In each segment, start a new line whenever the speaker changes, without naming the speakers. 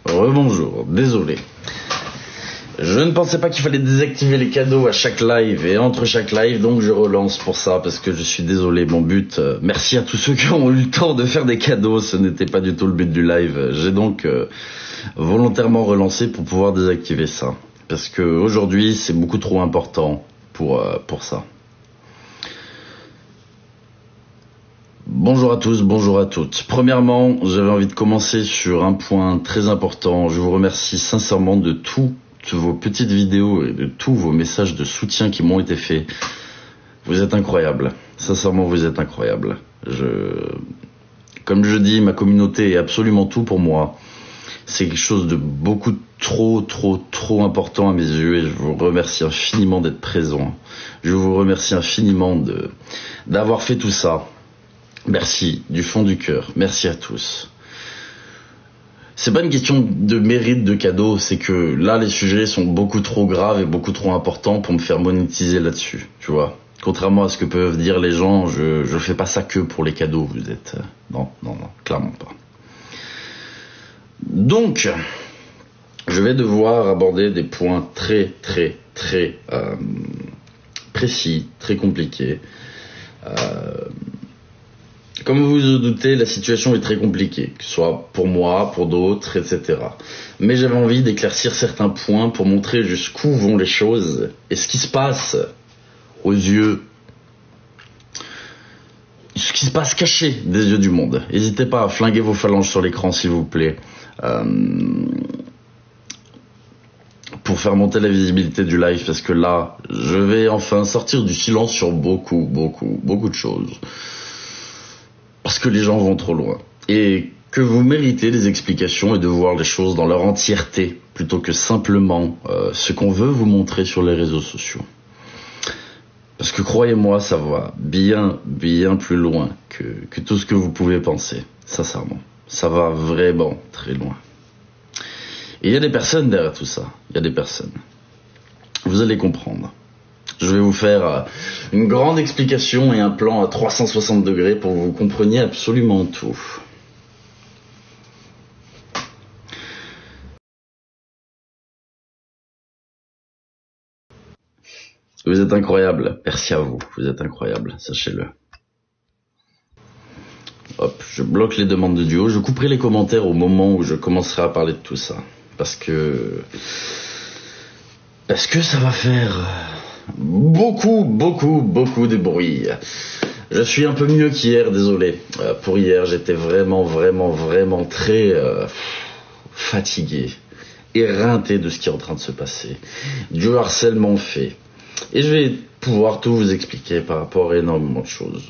Rebonjour, désolé. Je ne pensais pas qu'il fallait désactiver les cadeaux à chaque live et entre chaque live, donc je relance pour ça parce que je suis désolé, mon but, merci à tous ceux qui ont eu le temps de faire des cadeaux, ce n'était pas du tout le but du live. J'ai donc volontairement relancé pour pouvoir désactiver ça parce que aujourd'hui c'est beaucoup trop important pour ça. Bonjour à tous, bonjour à toutes. Premièrement, j'avais envie de commencer sur un point très important. Je vous remercie sincèrement de toutes vos petites vidéos et de tous vos messages de soutien qui m'ont été faits. Vous êtes incroyables. Sincèrement, vous êtes incroyables. Comme je dis, ma communauté est absolument tout pour moi. C'est quelque chose de beaucoup trop important à mes yeux et je vous remercie infiniment d'être présent. Je vous remercie infiniment d'avoir fait tout ça. Merci, du fond du cœur. Merci à tous. C'est pas une question de mérite de cadeau, c'est que là, les sujets sont beaucoup trop graves et beaucoup trop importants pour me faire monétiser là-dessus, tu vois. Contrairement à ce que peuvent dire les gens, je fais pas ça que pour les cadeaux, vous êtes... Non, clairement pas. Donc, je vais devoir aborder des points très précis, très compliqués. Comme vous vous doutez, la situation est très compliquée, que ce soit pour moi, pour d'autres, etc. Mais j'avais envie d'éclaircir certains points pour montrer jusqu'où vont les choses et ce qui se passe aux yeux, ce qui se passe caché des yeux du monde. N'hésitez pas à flinguer vos phalanges sur l'écran, s'il vous plaît, pour faire monter la visibilité du live, parce que là, je vais enfin sortir du silence sur beaucoup de choses. Parce que les gens vont trop loin. Et que vous méritez des explications et de voir les choses dans leur entièreté, plutôt que simplement ce qu'on veut vous montrer sur les réseaux sociaux. Parce que croyez-moi, ça va bien plus loin que tout ce que vous pouvez penser, sincèrement. Ça va vraiment très loin. Et il y a des personnes derrière tout ça. Il y a des personnes. Vous allez comprendre. Je vais vous faire une grande explication et un plan à 360 degrés pour que vous compreniez absolument tout. Vous êtes incroyables. Merci à vous. Vous êtes incroyables. Sachez-le. Hop, je bloque les demandes de duo. Je couperai les commentaires au moment où je commencerai à parler de tout ça. Parce que ça va faire... beaucoup de bruit. Je suis un peu mieux qu'hier, désolé. Pour hier, j'étais vraiment très fatigué, éreinté de ce qui est en train de se passer. Du harcèlement fait. Et je vais pouvoir tout vous expliquer par rapport à énormément de choses.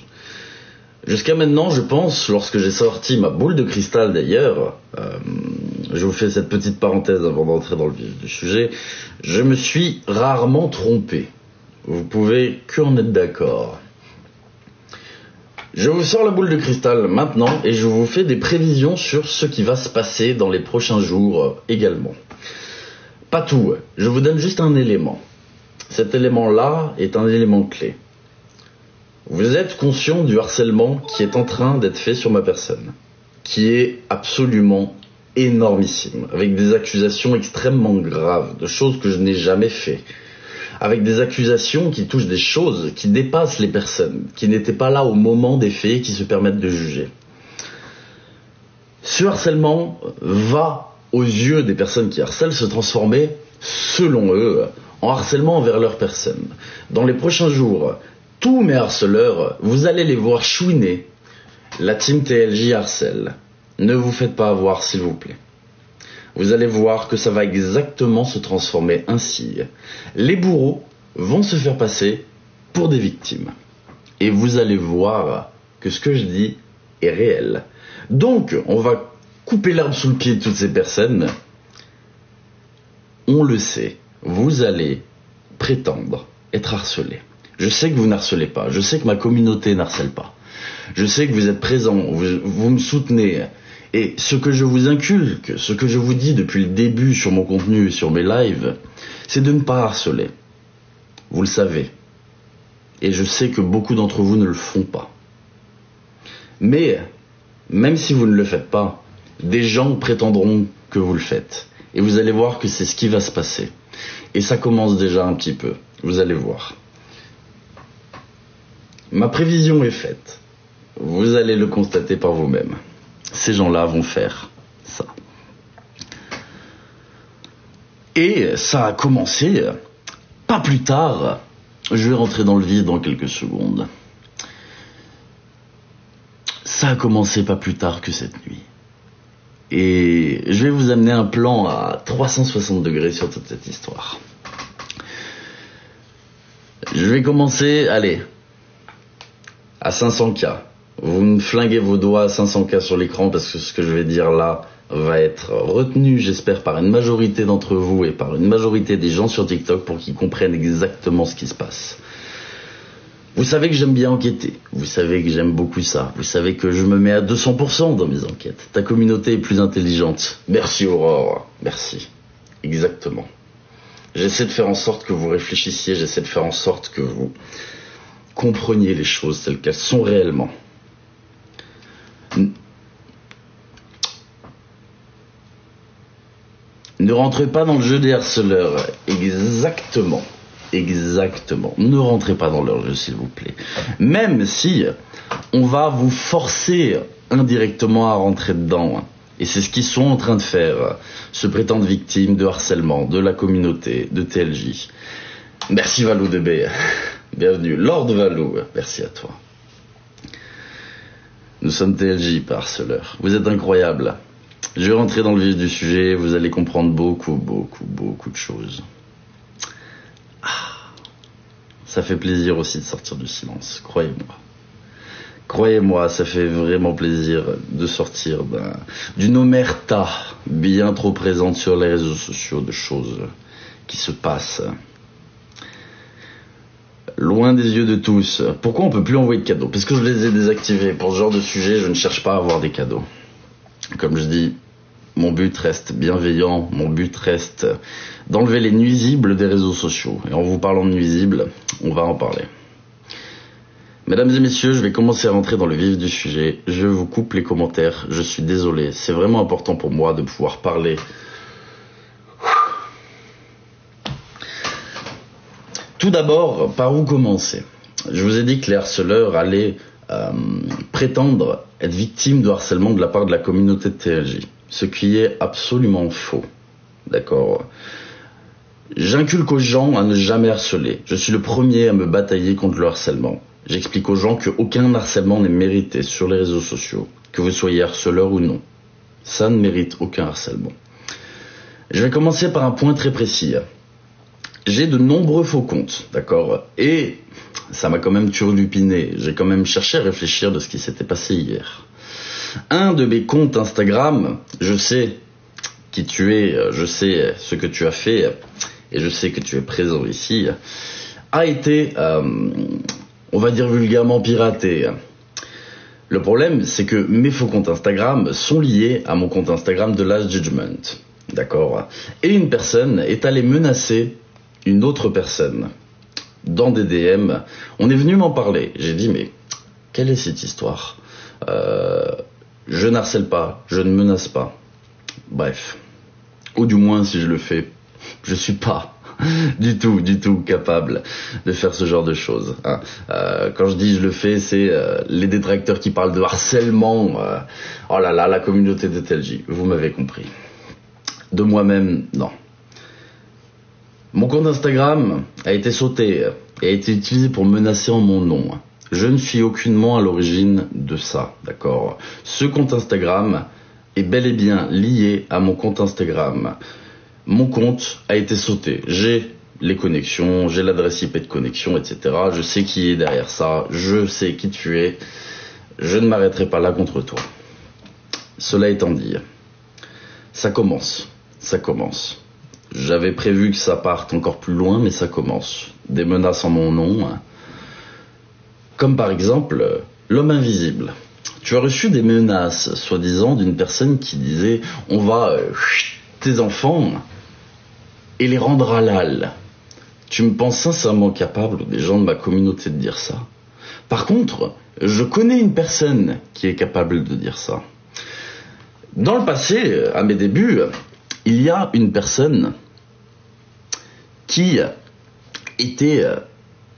Jusqu'à maintenant, je pense, lorsque j'ai sorti ma boule de cristal d'ailleurs, je vous fais cette petite parenthèse avant d'entrer dans le vif du sujet, je me suis rarement trompé. Vous pouvez qu'en être d'accord. Je vous sors la boule de cristal maintenant et je vous fais des prévisions sur ce qui va se passer dans les prochains jours également. Pas tout, je vous donne juste un élément. Cet élément-là est un élément clé. Vous êtes conscient du harcèlement qui est en train d'être fait sur ma personne, qui est absolument énormissime, avec des accusations extrêmement graves, de choses que je n'ai jamais fait. Avec des accusations qui touchent des choses qui dépassent les personnes, qui n'étaient pas là au moment des faits et qui se permettent de juger. Ce harcèlement va, aux yeux des personnes qui harcèlent, se transformer, selon eux, en harcèlement envers leur personne. Dans les prochains jours, tous mes harceleurs, vous allez les voir chouiner. La team TLJ harcèle. Ne vous faites pas avoir, s'il vous plaît. Vous allez voir que ça va exactement se transformer ainsi. Les bourreaux vont se faire passer pour des victimes. Et vous allez voir que ce que je dis est réel. Donc, on va couper l'herbe sous le pied de toutes ces personnes. On le sait, vous allez prétendre être harcelé. Je sais que vous n'harcelez pas, je sais que ma communauté n'harcèle pas. Je sais que vous êtes présents, vous me soutenez. Et ce que je vous inculque, ce que je vous dis depuis le début sur mon contenu et sur mes lives, c'est de ne pas harceler. Vous le savez. Et je sais que beaucoup d'entre vous ne le font pas. Mais, même si vous ne le faites pas, des gens prétendront que vous le faites. Et vous allez voir que c'est ce qui va se passer. Et ça commence déjà un petit peu. Vous allez voir. Ma prévision est faite. Vous allez le constater par vous-même. Ces gens-là vont faire ça. Et ça a commencé pas plus tard. Je vais rentrer dans le vif dans quelques secondes. Ça a commencé pas plus tard que cette nuit. Et je vais vous amener un plan à 360 degrés sur toute cette histoire. Je vais commencer, allez, à 500K. Vous me flinguez vos doigts à 500K sur l'écran parce que ce que je vais dire là va être retenu, j'espère, par une majorité d'entre vous et par une majorité des gens sur TikTok pour qu'ils comprennent exactement ce qui se passe. Vous savez que j'aime bien enquêter, vous savez que j'aime beaucoup ça, vous savez que je me mets à 200% dans mes enquêtes. Ta communauté est plus intelligente. Merci Aurore, merci. Exactement. J'essaie de faire en sorte que vous réfléchissiez, j'essaie de faire en sorte que vous compreniez les choses telles qu'elles sont réellement. Ne rentrez pas dans le jeu des harceleurs. Exactement. Exactement. Ne rentrez pas dans leur jeu, s'il vous plaît. Même si on va vous forcer indirectement à rentrer dedans. Et c'est ce qu'ils sont en train de faire. Se prétendre victimes de harcèlement, de la communauté, de TLJ. Merci Valou DB. Bienvenue. Lord Valou, merci à toi. Nous sommes TLJ, pas harceleurs. Vous êtes incroyables. Je vais rentrer dans le vif du sujet, vous allez comprendre beaucoup de choses. Ça fait plaisir aussi de sortir du silence, croyez-moi. Croyez-moi, ça fait vraiment plaisir de sortir d'une omerta bien trop présente sur les réseaux sociaux de choses qui se passent. Loin des yeux de tous. Pourquoi on peut plus envoyer de cadeaux? Parce que je les ai désactivés. Pour ce genre de sujet, je ne cherche pas à avoir des cadeaux. Comme je dis, mon but reste bienveillant, mon but reste d'enlever les nuisibles des réseaux sociaux. Et en vous parlant de nuisibles, on va en parler. Mesdames et messieurs, je vais commencer à rentrer dans le vif du sujet. Je vous coupe les commentaires, je suis désolé. C'est vraiment important pour moi de pouvoir parler. Tout d'abord, par où commencer? Je vous ai dit que les harceleurs allaient prétendre être victimes de harcèlement de la part de la communauté de TLJ. Ce qui est absolument faux. D'accord? J'inculque aux gens à ne jamais harceler. Je suis le premier à me batailler contre le harcèlement. J'explique aux gens qu'aucun harcèlement n'est mérité sur les réseaux sociaux, que vous soyez harceleur ou non. Ça ne mérite aucun harcèlement. Je vais commencer par un point très précis. J'ai de nombreux faux comptes, d'accord? Et ça m'a quand même turlupiné. J'ai quand même cherché à réfléchir de ce qui s'était passé hier. Un de mes comptes Instagram, je sais qui tu es, je sais ce que tu as fait, et je sais que tu es présent ici, a été, on va dire vulgairement, piraté. Le problème, c'est que mes faux comptes Instagram sont liés à mon compte Instagram de Last Judgment, d'accord? Et une personne est allée menacer une autre personne dans des DM. On est venu m'en parler. J'ai dit, mais quelle est cette histoire? Je n'harcèle pas, je ne menace pas. Bref. Ou du moins, si je le fais, je suis pas du tout capable de faire ce genre de choses. Hein. Quand je dis je le fais, c'est les détracteurs qui parlent de harcèlement. Oh là là, la communauté de TLJ. Vous m'avez compris. De moi-même, non. Mon compte Instagram a été sauté et a été utilisé pour menacer en mon nom. Je ne suis aucunement à l'origine de ça, d'accord? Ce compte Instagram est bel et bien lié à mon compte Instagram. Mon compte a été sauté. J'ai les connexions, j'ai l'adresse IP de connexion, etc. Je sais qui est derrière ça, je sais qui tu es. Je ne m'arrêterai pas là contre toi. Cela étant dit, ça commence. J'avais prévu que ça parte encore plus loin, mais ça commence. Des menaces en mon nom, comme par exemple l'homme invisible. Tu as reçu des menaces, soi-disant, d'une personne qui disait « on va tes enfants et les rendre halal ». Tu me penses sincèrement capable, des gens de ma communauté, de dire ça? Par contre, je connais une personne qui est capable de dire ça. Dans le passé, à mes débuts, il y a une personne qui était,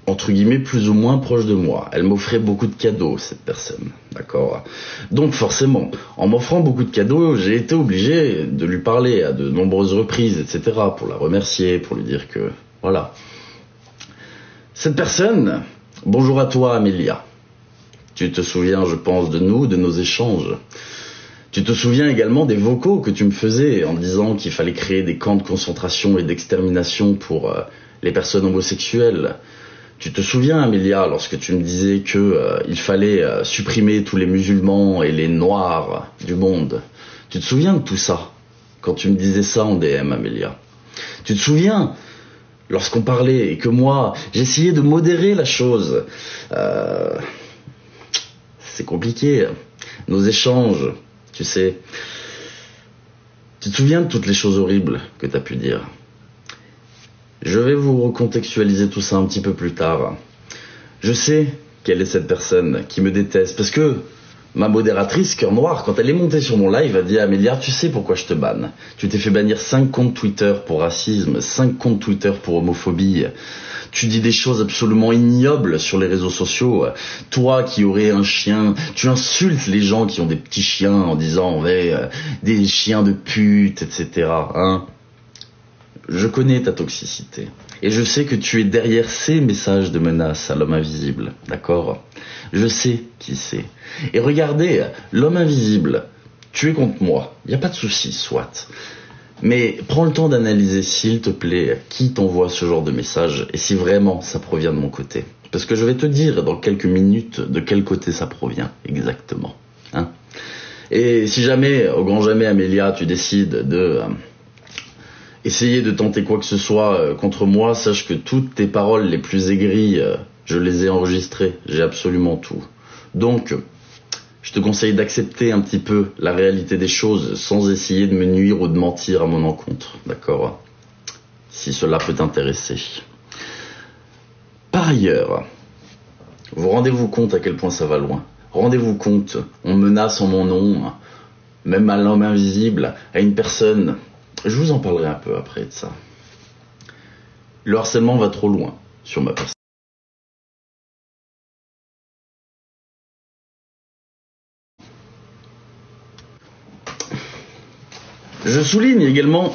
entre guillemets, plus ou moins proche de moi. Elle m'offrait beaucoup de cadeaux, cette personne, d'accord? Donc forcément, en m'offrant beaucoup de cadeaux, j'ai été obligé de lui parler à de nombreuses reprises, etc., pour la remercier, pour lui dire que, voilà. Cette personne, bonjour à toi Amélia. Tu te souviens, je pense, de nous, de nos échanges. Tu te souviens également des vocaux que tu me faisais en disant qu'il fallait créer des camps de concentration et d'extermination pour les personnes homosexuelles. Tu te souviens, Amélia, lorsque tu me disais que il fallait supprimer tous les musulmans et les noirs du monde. Tu te souviens de tout ça, quand tu me disais ça en DM, Amélia. Tu te souviens, lorsqu'on parlait et que moi, j'essayais de modérer la chose. C'est compliqué. Nos échanges, tu sais. Tu te souviens de toutes les choses horribles que tu as pu dire. Je vais vous recontextualiser tout ça un petit peu plus tard. Je sais quelle est cette personne qui me déteste, parce que ma modératrice, Cœur Noir, quand elle est montée sur mon live, a dit à Amélia, tu sais pourquoi je te banne. Tu t'es fait bannir 5 comptes Twitter pour racisme, 5 comptes Twitter pour homophobie. Tu dis des choses absolument ignobles sur les réseaux sociaux. Toi qui aurais un chien, tu insultes les gens qui ont des petits chiens en disant ouais, des chiens de pute, etc. Hein. Je connais ta toxicité. Et je sais que tu es derrière ces messages de menace à l'homme invisible. D'accord? Je sais qui c'est. Et regardez, l'homme invisible, tu es contre moi. Il n'y a pas de souci, soit. Mais prends le temps d'analyser, s'il te plaît, qui t'envoie ce genre de message et si vraiment ça provient de mon côté. Parce que je vais te dire dans quelques minutes de quel côté ça provient exactement. Hein? Et si jamais, au grand jamais, Amélia, tu décides de essayer de tenter quoi que ce soit contre moi, sache que toutes tes paroles les plus aigries, je les ai enregistrées. J'ai absolument tout. Donc, je te conseille d'accepter un petit peu la réalité des choses sans essayer de me nuire ou de mentir à mon encontre, d'accord? Si cela peut t'intéresser. Par ailleurs, vous rendez-vous compte à quel point ça va loin? Rendez-vous compte, on menace en mon nom, même à l'homme invisible, à une personne. Je vous en parlerai un peu après de ça. Le harcèlement va trop loin sur ma personne. Je souligne également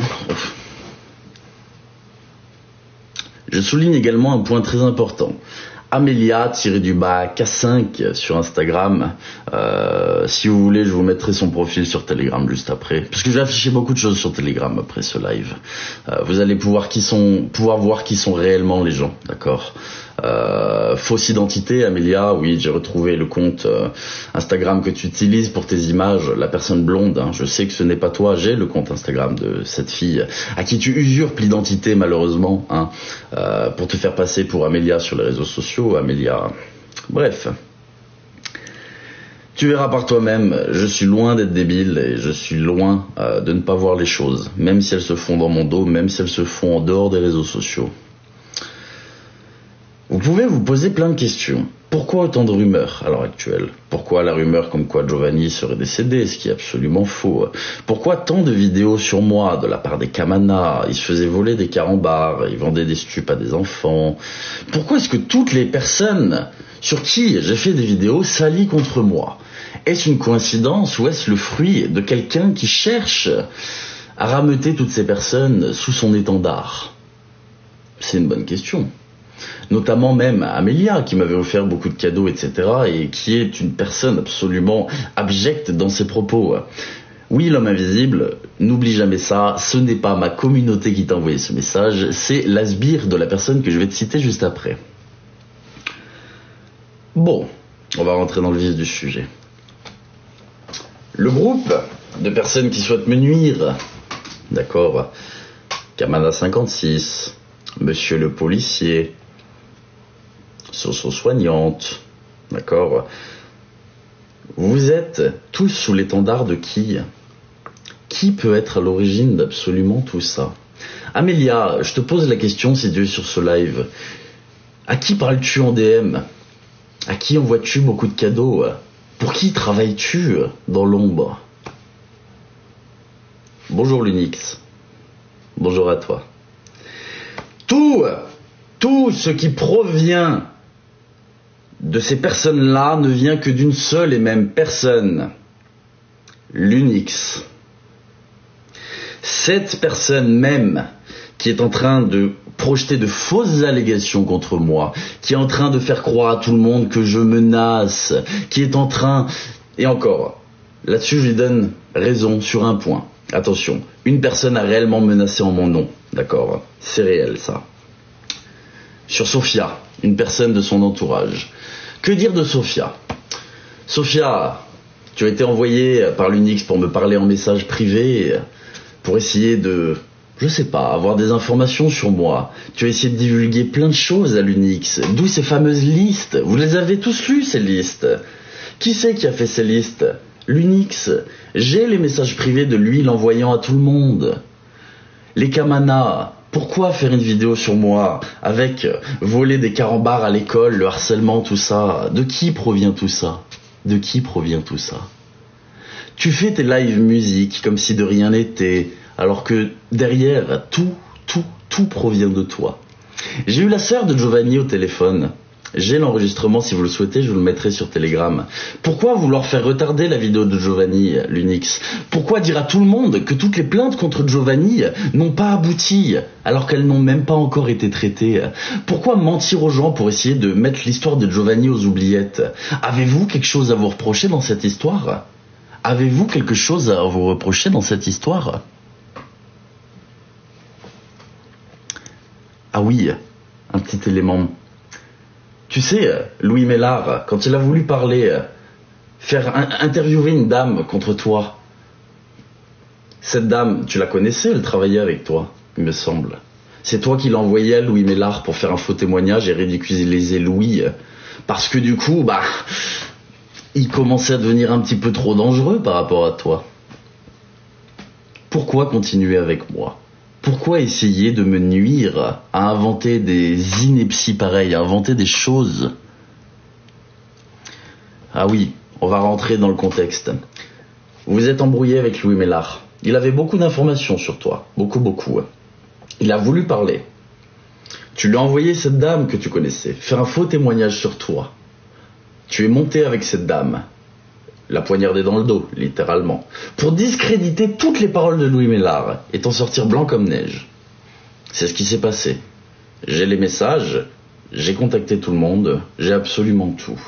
un point très important. Amélia-K5 sur Instagram. Si vous voulez, je vous mettrai son profil sur Telegram juste après. Parce que j'ai affiché beaucoup de choses sur Telegram après ce live. Vous allez pouvoir voir qui sont réellement les gens, d'accord? Fausse identité, Amélia, oui, j'ai retrouvé le compte Instagram que tu utilises pour tes images, la personne blonde, hein, je sais que ce n'est pas toi, j'ai le compte Instagram de cette fille à qui tu usurpes l'identité malheureusement, hein, pour te faire passer pour Amélia sur les réseaux sociaux, Amélia, bref. Tu verras par toi-même, je suis loin d'être débile et je suis loin de ne pas voir les choses, même si elles se font dans mon dos, même si elles se font en dehors des réseaux sociaux. Vous pouvez vous poser plein de questions. Pourquoi autant de rumeurs à l'heure actuelle? Pourquoi la rumeur comme quoi Giovanni serait décédé, ce qui est absolument faux? Pourquoi tant de vidéos sur moi de la part des Kamana? Ils se faisaient voler des carambars, ils vendaient des stupes à des enfants. Pourquoi est-ce que toutes les personnes sur qui j'ai fait des vidéos s'allient contre moi? Est-ce une coïncidence ou est-ce le fruit de quelqu'un qui cherche à rameuter toutes ces personnes sous son étendard? C'est une bonne question. Notamment même Amélia qui m'avait offert beaucoup de cadeaux, etc. et qui est une personne absolument abjecte dans ses propos. Oui, l'homme invisible, n'oublie jamais ça, ce n'est pas ma communauté qui t'a envoyé ce message, c'est l'asbire de la personne que je vais te citer juste après. Bon, on va rentrer dans le vif du sujet. Le groupe de personnes qui souhaitent me nuire, d'accord, Kamana 56, Monsieur le policier, soignante, d'accord. Vous êtes tous sous l'étendard de qui? Qui peut être à l'origine d'absolument tout ça? Amélia, je te pose la question si tu es sur ce live. À qui parles-tu en DM? À qui envoies-tu beaucoup de cadeaux? Pour qui travailles-tu dans l'ombre? Bonjour l'Unix. Bonjour à toi. Tout ce qui provient de ces personnes-là ne vient que d'une seule et même personne. L'Unix. Cette personne même qui est en train de projeter de fausses allégations contre moi, qui est en train de faire croire à tout le monde que je menace, qui est en train... Et encore, là-dessus je lui donne raison sur un point. Attention, une personne a réellement menacé en mon nom, d'accord? C'est réel ça. Sur Sophia, une personne de son entourage. Que dire de Sophia? Sophia, tu as été envoyée par l'Unix pour me parler en message privé, pour essayer de... je sais pas, avoir des informations sur moi. Tu as essayé de divulguer plein de choses à l'Unix. D'où ces fameuses listes. Vous les avez tous lues, ces listes. Qui c'est qui a fait ces listes? L'Unix. J'ai les messages privés de lui l'envoyant à tout le monde. Les Kamana. Pourquoi faire une vidéo sur moi avec voler des carambars à l'école, le harcèlement, tout ça? De qui provient tout ça? De qui provient tout ça? Tu fais tes live musique comme si de rien n'était, alors que derrière, tout provient de toi. J'ai eu la sœur de Giovanni au téléphone. J'ai l'enregistrement, si vous le souhaitez, je vous le mettrai sur Telegram. Pourquoi vouloir faire retarder la vidéo de Giovanni, l'Unix? Pourquoi dire à tout le monde que toutes les plaintes contre Giovanni n'ont pas abouti, alors qu'elles n'ont même pas encore été traitées? Pourquoi mentir aux gens pour essayer de mettre l'histoire de Giovanni aux oubliettes? Avez-vous quelque chose à vous reprocher dans cette histoire? Avez-vous quelque chose à vous reprocher dans cette histoire? Ah oui, un petit élément. Tu sais, Louis Mellard, quand il a voulu parler, interviewer une dame contre toi, cette dame, tu la connaissais, elle travaillait avec toi, il me semble. C'est toi qui l'as envoyé à Louis Mellard pour faire un faux témoignage et ridiculiser Louis, parce que du coup, il commençait à devenir un petit peu trop dangereux par rapport à toi. Pourquoi continuer avec moi? Pourquoi essayer de me nuire à inventer des inepties pareilles, à inventer des choses? Ah oui, on va rentrer dans le contexte. Vous êtes embrouillé avec Louis Mellard. Il avait beaucoup d'informations sur toi, beaucoup. Il a voulu parler. Tu lui as envoyé cette dame que tu connaissais, faire un faux témoignage sur toi. Tu es monté avec cette dame, la poignarder dans le dos, littéralement, pour discréditer toutes les paroles de Louis Mellard et t'en sortir blanc comme neige. C'est ce qui s'est passé. J'ai les messages, j'ai contacté tout le monde, j'ai absolument tout.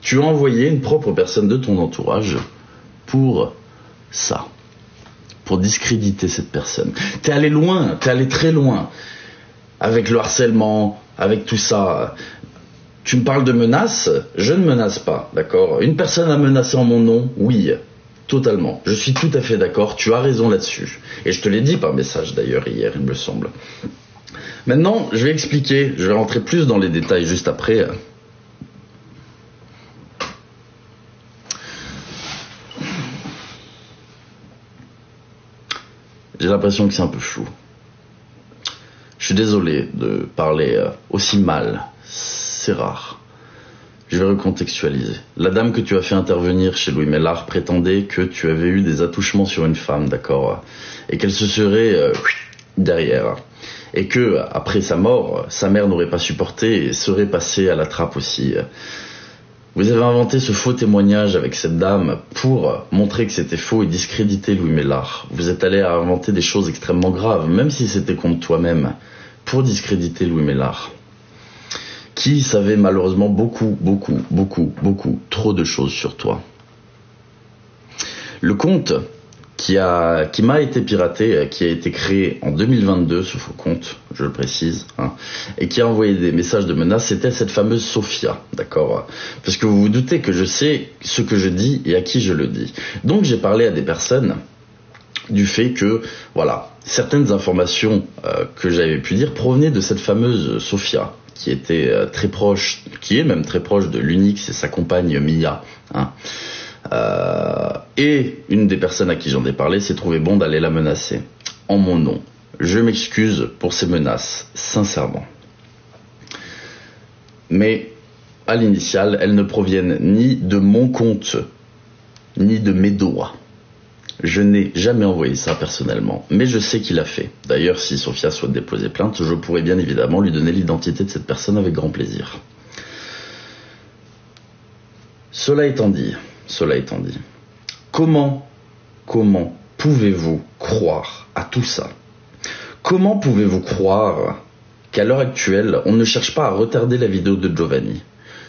Tu as envoyé une propre personne de ton entourage pour ça, pour discréditer cette personne. T'es allé loin, t'es allé très loin, avec le harcèlement, avec tout ça. Tu me parles de menaces, je ne menace pas, d'accord? Une personne a menacé en mon nom, oui, totalement. Je suis tout à fait d'accord, tu as raison là-dessus. Et je te l'ai dit par message d'ailleurs hier, il me semble. Maintenant, je vais expliquer, je vais rentrer plus dans les détails juste après. J'ai l'impression que c'est un peu flou. Je suis désolé de parler aussi mal. C'est rare. Je vais recontextualiser. La dame que tu as fait intervenir chez Louis Mellard prétendait que tu avais eu des attouchements sur une femme, d'accord? Et qu'elle se serait derrière. Et que, après sa mort, sa mère n'aurait pas supporté et serait passée à la trappe aussi. Vous avez inventé ce faux témoignage avec cette dame pour montrer que c'était faux et discréditer Louis Mellard. Vous êtes allé à inventer des choses extrêmement graves, même si c'était contre toi-même, pour discréditer Louis Mellard, qui savait malheureusement beaucoup trop de choses sur toi. Le compte qui m'a été piraté, qui a été créé en 2022, ce faux compte, je le précise, et qui a envoyé des messages de menaces, c'était cette fameuse Sophia, d'accord? Parce que vous vous doutez que je sais ce que je dis et à qui je le dis. Donc j'ai parlé à des personnes du fait que, voilà, certaines informations que j'avais pu dire provenaient de cette fameuse Sophia, qui était très proche, qui est même très proche de l'Unix et sa compagne Mia, et une des personnes à qui j'en ai parlé s'est trouvé bon d'aller la menacer en mon nom. Je m'excuse pour ces menaces, sincèrement. Mais à l'initiale, elles ne proviennent ni de mon compte, ni de mes doigts. Je n'ai jamais envoyé ça personnellement, mais je sais qu'il a fait. D'ailleurs, si Sophia souhaite déposer plainte, je pourrais bien évidemment lui donner l'identité de cette personne avec grand plaisir. Cela étant dit, comment pouvez-vous croire à tout ça? Comment pouvez-vous croire qu'à l'heure actuelle, on ne cherche pas à retarder la vidéo de Giovanni?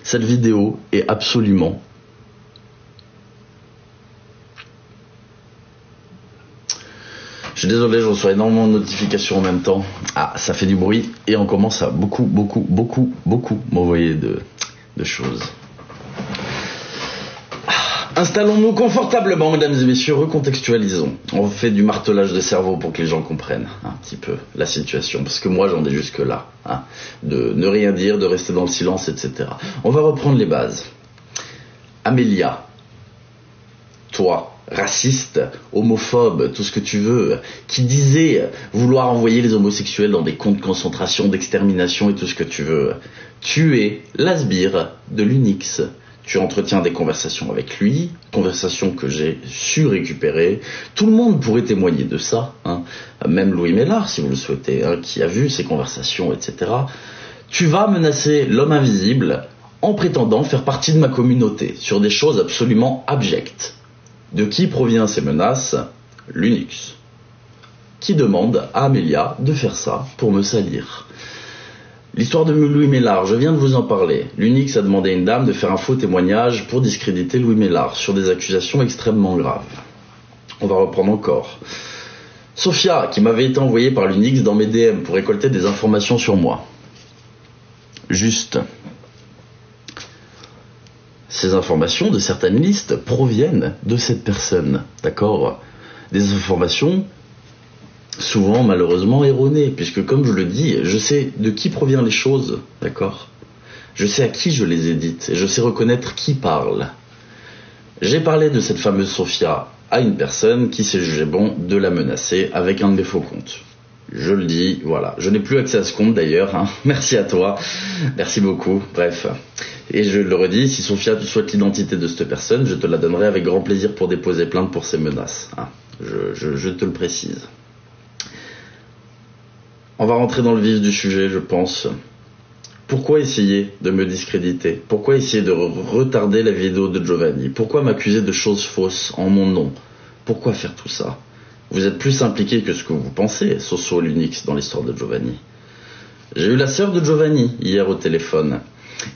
Cette vidéo est absolument... Je suis désolé, je reçois énormément de notifications en même temps. Ah, ça fait du bruit et on commence à beaucoup m'envoyer de choses. Installons-nous confortablement, mesdames et messieurs, recontextualisons. On fait du martelage de cerveau pour que les gens comprennent un petit peu la situation, parce que moi j'en ai jusque là, de ne rien dire, de rester dans le silence, etc. On va reprendre les bases. Amélia, toi, raciste, homophobe, tout ce que tu veux, qui disait vouloir envoyer les homosexuels dans des camps de concentration, d'extermination et tout ce que tu veux, tu es la sbire de l'Unix. Tu entretiens des conversations avec lui, conversations que j'ai su récupérer. Tout le monde pourrait témoigner de ça, même Louis Mélard, si vous le souhaitez, qui a vu ces conversations, etc. Tu vas menacer l'homme invisible en prétendant faire partie de ma communauté, sur des choses absolument abjectes. De qui proviennent ces menaces? L'Unix, qui demande à Amélia de faire ça pour me salir. L'histoire de Louis Mélard, je viens de vous en parler. L'Unix a demandé à une dame de faire un faux témoignage pour discréditer Louis Mélard sur des accusations extrêmement graves. On va reprendre encore. Sophia, qui m'avait été envoyée par l'Unix dans mes DM pour récolter des informations sur moi. Juste. Ces informations de certaines listes proviennent de cette personne, d'accord? Des informations souvent malheureusement erronées, puisque comme je le dis, je sais de qui proviennent les choses, d'accord? Je sais à qui je les ai dites, et je sais reconnaître qui parle. J'ai parlé de cette fameuse Sophia à une personne qui s'est jugé bon de la menacer avec un de mes faux comptes. Je le dis, voilà. Je n'ai plus accès à ce compte d'ailleurs, Merci à toi, merci beaucoup, bref. Et je le redis, si Sophia, tu souhaites l'identité de cette personne, je te la donnerai avec grand plaisir pour déposer plainte pour ces menaces, Je te le précise. On va rentrer dans le vif du sujet, je pense. Pourquoi essayer de me discréditer? Pourquoi essayer de retarder la vidéo de Giovanni? Pourquoi m'accuser de choses fausses en mon nom? Pourquoi faire tout ça? Vous êtes plus impliqué que ce que vous pensez, Soso l'Unix, dans l'histoire de Giovanni. J'ai eu la sœur de Giovanni hier au téléphone.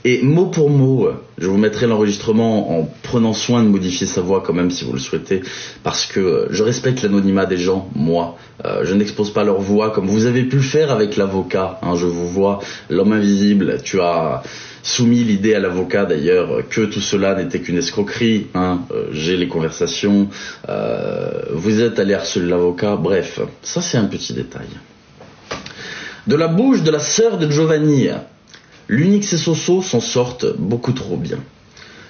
Et mot pour mot, je vous mettrai l'enregistrement en prenant soin de modifier sa voix quand même si vous le souhaitez, parce que je respecte l'anonymat des gens, moi. Je n'expose pas leur voix comme vous avez pu le faire avec l'avocat. Je vous vois, l'homme invisible, tu as soumis l'idée à l'avocat d'ailleurs que tout cela n'était qu'une escroquerie. J'ai les conversations, vous êtes allé harceler l'avocat, bref, ça c'est un petit détail. De la bouche de la sœur de Giovanni, l'Unix et Soso s'en sortent beaucoup trop bien.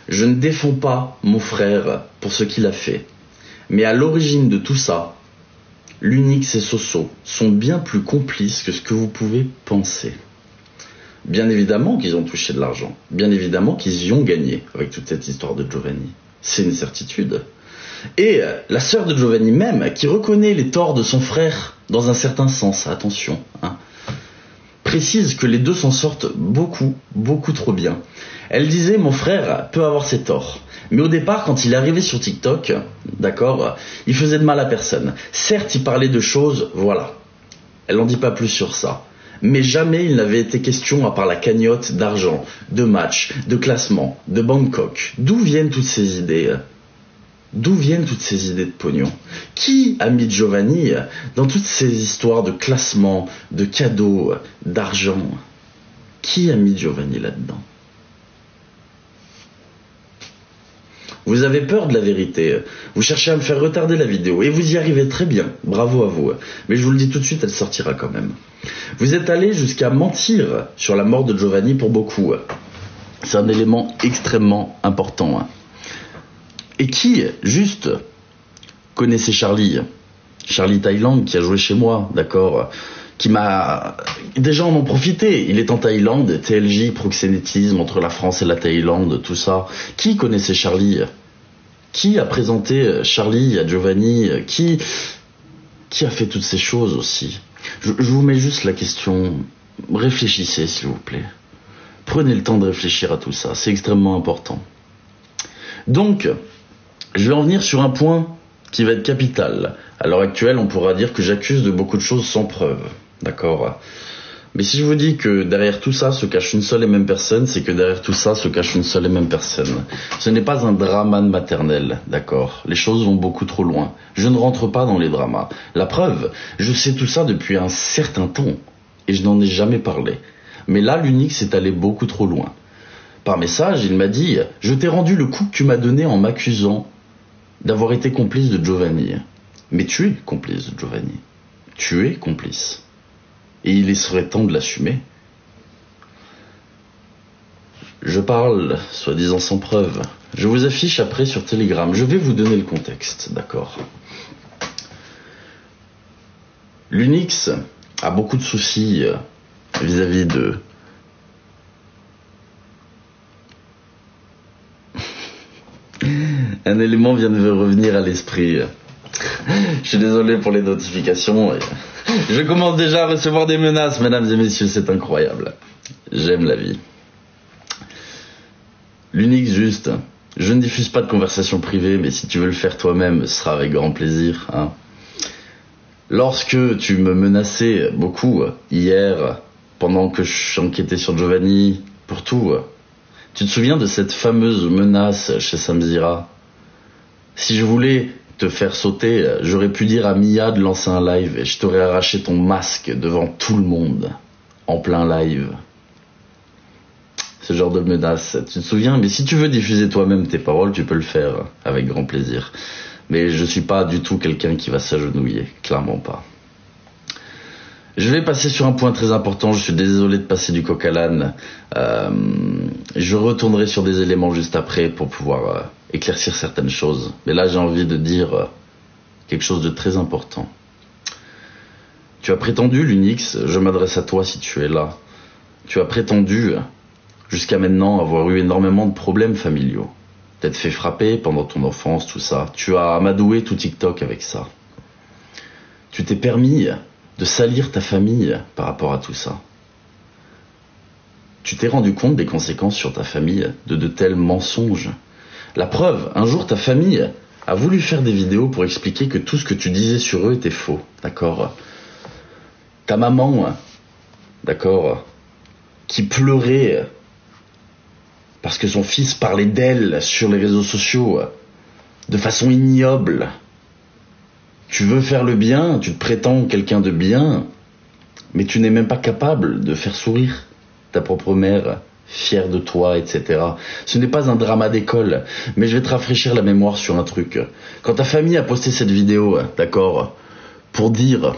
Je ne défends pas mon frère pour ce qu'il a fait. Mais à l'origine de tout ça, l'Unix et Soso sont bien plus complices que ce que vous pouvez penser. Bien évidemment qu'ils ont touché de l'argent. Bien évidemment qu'ils y ont gagné avec toute cette histoire de Giovanni. C'est une certitude. Et la sœur de Giovanni même, qui reconnaît les torts de son frère dans un certain sens, attention, précise que les deux s'en sortent beaucoup trop bien. Elle disait, mon frère peut avoir ses torts. Mais au départ, quand il est arrivé sur TikTok, d'accord, il faisait de mal à personne. Certes, il parlait de choses, voilà. Elle n'en dit pas plus sur ça. Mais jamais il n'avait été question, à part la cagnotte, d'argent, de match, de classement, de Bangkok. D'où viennent toutes ces idées ? D'où viennent toutes ces idées de pognon? Qui a mis Giovanni dans toutes ces histoires de classement, de cadeaux, d'argent? Qui a mis Giovanni là-dedans? Vous avez peur de la vérité. Vous cherchez à me faire retarder la vidéo. Et vous y arrivez très bien. Bravo à vous. Mais je vous le dis tout de suite, elle sortira quand même. Vous êtes allé jusqu'à mentir sur la mort de Giovanni pour beaucoup. C'est un élément extrêmement important. Et qui, juste, connaissait Charlie Thaïlande, qui a joué chez moi, d'accord, qui m'a... Des gens en ont profité, il est en Thaïlande, TLJ, proxénétisme entre la France et la Thaïlande, tout ça. Qui connaissait Charlie? Qui a présenté Charlie à Giovanni? Qui a fait toutes ces choses aussi? Je vous mets juste la question. Réfléchissez, s'il vous plaît. Prenez le temps de réfléchir à tout ça. C'est extrêmement important. Donc, je vais en venir sur un point qui va être capital. À l'heure actuelle, on pourra dire que j'accuse de beaucoup de choses sans preuve. D'accord? Mais si je vous dis que derrière tout ça se cache une seule et même personne, c'est que derrière tout ça se cache une seule et même personne. Ce n'est pas un drama maternel, d'accord? Les choses vont beaucoup trop loin. Je ne rentre pas dans les dramas. La preuve, je sais tout ça depuis un certain temps, et je n'en ai jamais parlé. Mais là, l'Unix est allé beaucoup trop loin. Par message, il m'a dit « Je t'ai rendu le coup que tu m'as donné en m'accusant d'avoir été complice de Giovanni. » Mais tu es complice de Giovanni. Tu es complice. Et il serait temps de l'assumer. Je parle, soi-disant sans preuve. Je vous affiche après sur Telegram. Je vais vous donner le contexte, d'accord? L'Unix a beaucoup de soucis vis-à-vis de... Un élément vient de me revenir à l'esprit. Je suis désolé pour les notifications. Je commence déjà à recevoir des menaces, mesdames et messieurs, c'est incroyable. J'aime la vie. L'Unix juste, je ne diffuse pas de conversations privées, mais si tu veux le faire toi-même, ce sera avec grand plaisir. Hein. Lorsque tu me menaçais beaucoup hier, pendant que j'enquêtais sur Giovanni, pour tout, tu te souviens de cette fameuse menace chez Samzira? Si je voulais te faire sauter, j'aurais pu dire à Mia de lancer un live et je t'aurais arraché ton masque devant tout le monde, en plein live. Ce genre de menace, tu te souviens? Mais si tu veux diffuser toi-même tes paroles, tu peux le faire, avec grand plaisir. Mais je suis pas du tout quelqu'un qui va s'agenouiller, clairement pas. Je vais passer sur un point très important, je suis désolé de passer du coq à l'âne. Je retournerai sur des éléments juste après pour pouvoir éclaircir certaines choses. Mais là j'ai envie de dire quelque chose de très important. Tu as prétendu, l'Unix, je m'adresse à toi si tu es là, tu as prétendu jusqu'à maintenant avoir eu énormément de problèmes familiaux. T'être fait frapper pendant ton enfance, tout ça. Tu as amadoué tout TikTok avec ça. Tu t'es permis de salir ta famille par rapport à tout ça. Tu t'es rendu compte des conséquences sur ta famille de tels mensonges. La preuve, un jour ta famille a voulu faire des vidéos pour expliquer que tout ce que tu disais sur eux était faux, d'accord? Ta maman, d'accord, qui pleurait parce que son fils parlait d'elle sur les réseaux sociaux de façon ignoble. Tu veux faire le bien, tu te prétends quelqu'un de bien, mais tu n'es même pas capable de faire sourire ta propre mère, fière de toi, etc. Ce n'est pas un drama d'école, mais je vais te rafraîchir la mémoire sur un truc. Quand ta famille a posté cette vidéo, d'accord, pour dire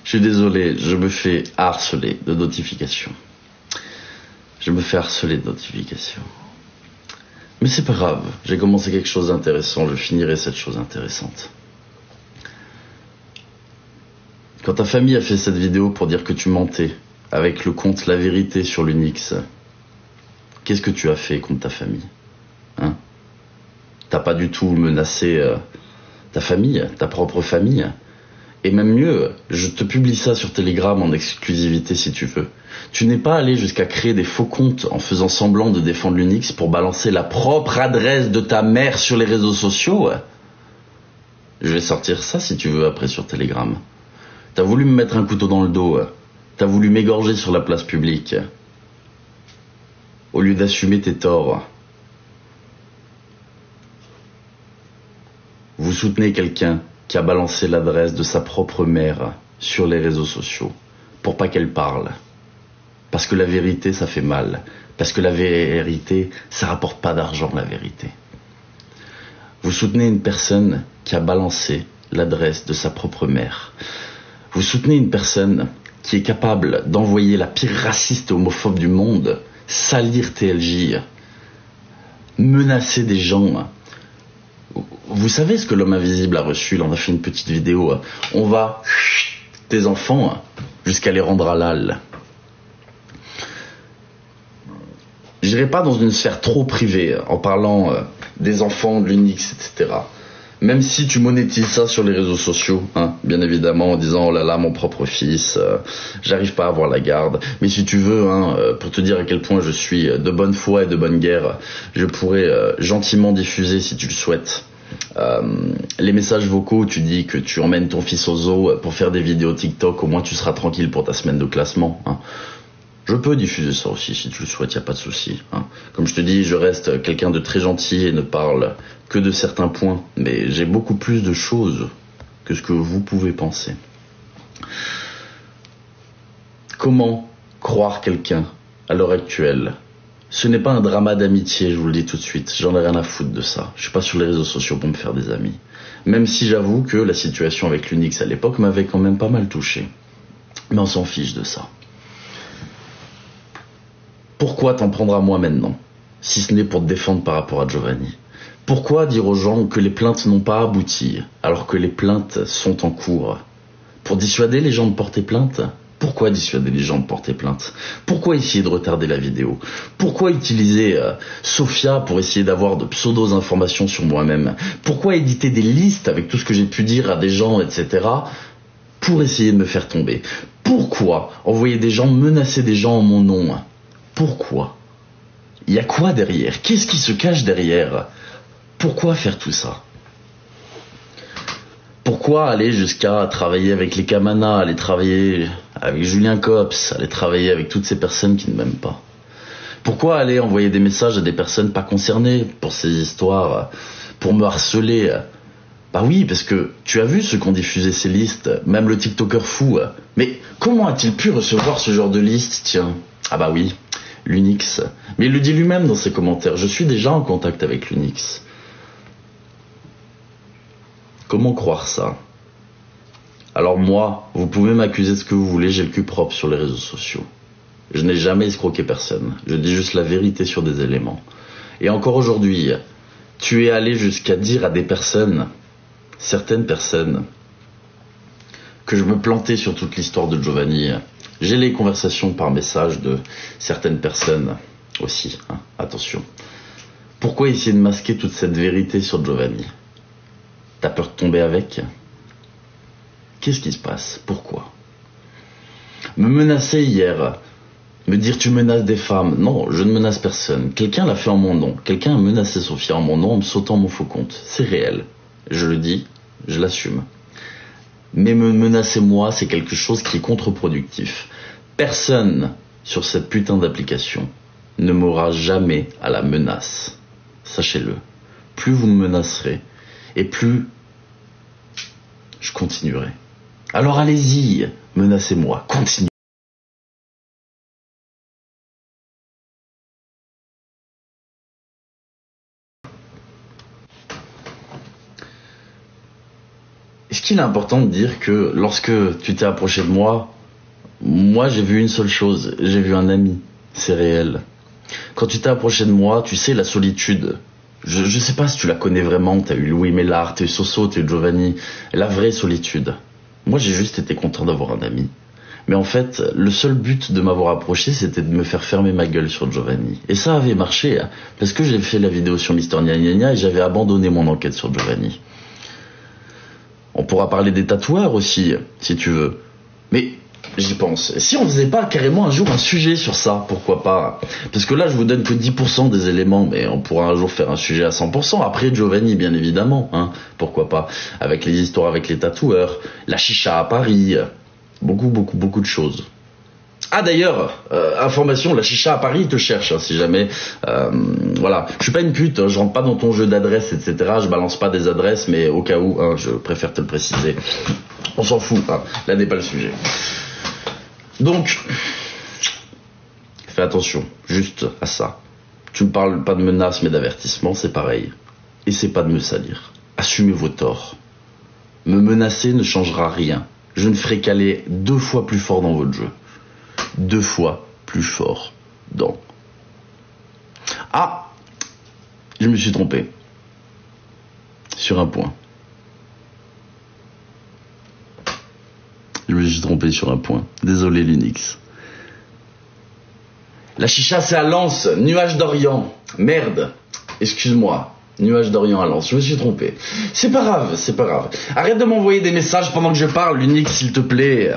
je suis désolé, je me fais harceler de notifications. Mais c'est pas grave, j'ai commencé quelque chose d'intéressant, je finirai cette chose intéressante. Quand ta famille a fait cette vidéo pour dire que tu mentais, avec le compte La Vérité sur l'Unix, qu'est-ce que tu as fait contre ta famille? Hein? T'as pas du tout menacé ta famille, ta propre famille? Et même mieux, je te publie ça sur Telegram en exclusivité si tu veux. Tu n'es pas allé jusqu'à créer des faux comptes en faisant semblant de défendre l'Unix pour balancer la propre adresse de ta mère sur les réseaux sociaux. Je vais sortir ça si tu veux après sur Telegram. T'as voulu me mettre un couteau dans le dos. T'as voulu m'égorger sur la place publique. Au lieu d'assumer tes torts. Vous soutenez quelqu'un qui a balancé l'adresse de sa propre mère sur les réseaux sociaux pour pas qu'elle parle. Parce que la vérité, ça fait mal. Parce que la vérité, ça rapporte pas d'argent, la vérité. Vous soutenez une personne qui a balancé l'adresse de sa propre mère. Vous soutenez une personne qui est capable d'envoyer la pire raciste et homophobe du monde salir TLJ, menacer des gens. Vous savez ce que l'homme invisible a reçu? Il en a fait une petite vidéo. On va tes enfants jusqu'à les rendre halal. J'irai pas dans une sphère trop privée en parlant des enfants, de l'Unix, etc. Même si tu monétises ça sur les réseaux sociaux, hein, bien évidemment, en disant « Oh là là, mon propre fils, j'arrive pas à avoir la garde ». Mais si tu veux, pour te dire à quel point je suis de bonne foi et de bonne guerre, je pourrais gentiment diffuser, si tu le souhaites, les messages vocaux où tu dis que tu emmènes ton fils au zoo pour faire des vidéos TikTok, au moins tu seras tranquille pour ta semaine de classement. Hein. Je peux diffuser ça aussi si tu le souhaites, y a pas de souci. Hein. Comme je te dis, je reste quelqu'un de très gentil et ne parle que de certains points, mais j'ai beaucoup plus de choses que ce que vous pouvez penser. Comment croire quelqu'un à l'heure actuelle? Ce n'est pas un drama d'amitié, je vous le dis tout de suite, j'en ai rien à foutre de ça. Je suis pas sur les réseaux sociaux pour me faire des amis. Même si j'avoue que la situation avec l'Unix à l'époque m'avait quand même pas mal touché. Mais on s'en fiche de ça. Pourquoi t'en prendre à moi maintenant, si ce n'est pour te défendre par rapport à Giovanni? Pourquoi dire aux gens que les plaintes n'ont pas abouti, alors que les plaintes sont en cours? Pour dissuader les gens de porter plainte? Pourquoi dissuader les gens de porter plainte? Pourquoi essayer de retarder la vidéo? Pourquoi utiliser Sophia pour essayer d'avoir de pseudo-informations sur moi-même? Pourquoi éditer des listes avec tout ce que j'ai pu dire à des gens, etc. pour essayer de me faire tomber? Pourquoi envoyer des gens menacer des gens en mon nom? Pourquoi? Il y a quoi derrière? Qu'est-ce qui se cache derrière? Pourquoi faire tout ça? Pourquoi aller jusqu'à travailler avec les Kamana, aller travailler avec Julien Cops, aller travailler avec toutes ces personnes qui ne m'aiment pas? Pourquoi aller envoyer des messages à des personnes pas concernées pour ces histoires, pour me harceler? Bah oui, parce que tu as vu ceux qui ont diffusé ces listes, même le TikToker fou. Mais comment a-t-il pu recevoir ce genre de liste, tiens? Ah bah oui, l'Unix. Mais il le dit lui-même dans ses commentaires, je suis déjà en contact avec l'Unix. Comment croire ça? Alors moi, vous pouvez m'accuser de ce que vous voulez, j'ai le cul propre sur les réseaux sociaux. Je n'ai jamais escroqué personne, je dis juste la vérité sur des éléments. Et encore aujourd'hui, tu es allé jusqu'à dire à des personnes, certaines personnes, que je me plantais sur toute l'histoire de Giovanni. J'ai les conversations par message de certaines personnes aussi, hein, attention. Pourquoi essayer de masquer toute cette vérité sur Giovanni? T'as peur de tomber avec? Qu'est-ce qui se passe? Pourquoi? Me menacer hier, me dire tu menaces des femmes. Non, je ne menace personne. Quelqu'un l'a fait en mon nom. Quelqu'un a menacé Sophia en mon nom en me sautant mon faux compte. C'est réel. Je le dis, je l'assume. Mais me menacer moi, c'est quelque chose qui est contre-productif. Personne sur cette putain d'application ne m'aura jamais à la menace. Sachez-le. Plus vous me menacerez, et plus je continuerai. Alors allez-y, menacez-moi, continuez. Est-ce qu'il est important de dire que lorsque tu t'es approché de moi j'ai vu une seule chose, j'ai vu un ami, c'est réel. Quand tu t'es approché de moi, tu sais la solitude. Je sais pas si tu la connais vraiment, t'as eu Louis Mellard, t'as eu Soso, t'as eu Giovanni, la vraie solitude. Moi j'ai juste été content d'avoir un ami. Mais en fait, le seul but de m'avoir approché, c'était de me faire fermer ma gueule sur Giovanni. Et ça avait marché, hein, parce que j'ai fait la vidéo sur Mister Nya Nya Nya et j'avais abandonné mon enquête sur Giovanni. On pourra parler des tatoueurs aussi, si tu veux. Mais j'y pense. Si on faisait pas carrément un jour un sujet sur ça, pourquoi pas? Parce que là, je vous donne que 10% des éléments, mais on pourra un jour faire un sujet à 100%. Après Giovanni, bien évidemment, hein, pourquoi pas? Avec les histoires avec les tatoueurs, la chicha à Paris, beaucoup de choses. Ah d'ailleurs, information, la chicha à Paris, il te cherche, hein, si jamais, voilà. Je suis pas une pute, hein, je rentre pas dans ton jeu d'adresses, etc. Je balance pas des adresses, mais au cas où, hein, je préfère te le préciser. On s'en fout, hein, là n'est pas le sujet. Donc, fais attention, juste à ça. Tu ne parles pas de menaces, mais d'avertissement, c'est pareil. Essayez pas de me salir. Assumez vos torts. Me menacer ne changera rien. Je ne ferai qu'aller 2 fois plus fort dans votre jeu. 2 fois plus fort dans Ah, je me suis trompé. Sur un point. Je me suis trompé sur un point. Désolé, Linux. La chicha, c'est à Lens, nuage d'Orient. Merde, excuse-moi. Nuage d'Orient à Lens, je me suis trompé. C'est pas grave, c'est pas grave. Arrête de m'envoyer des messages pendant que je parle, Linux, s'il te plaît.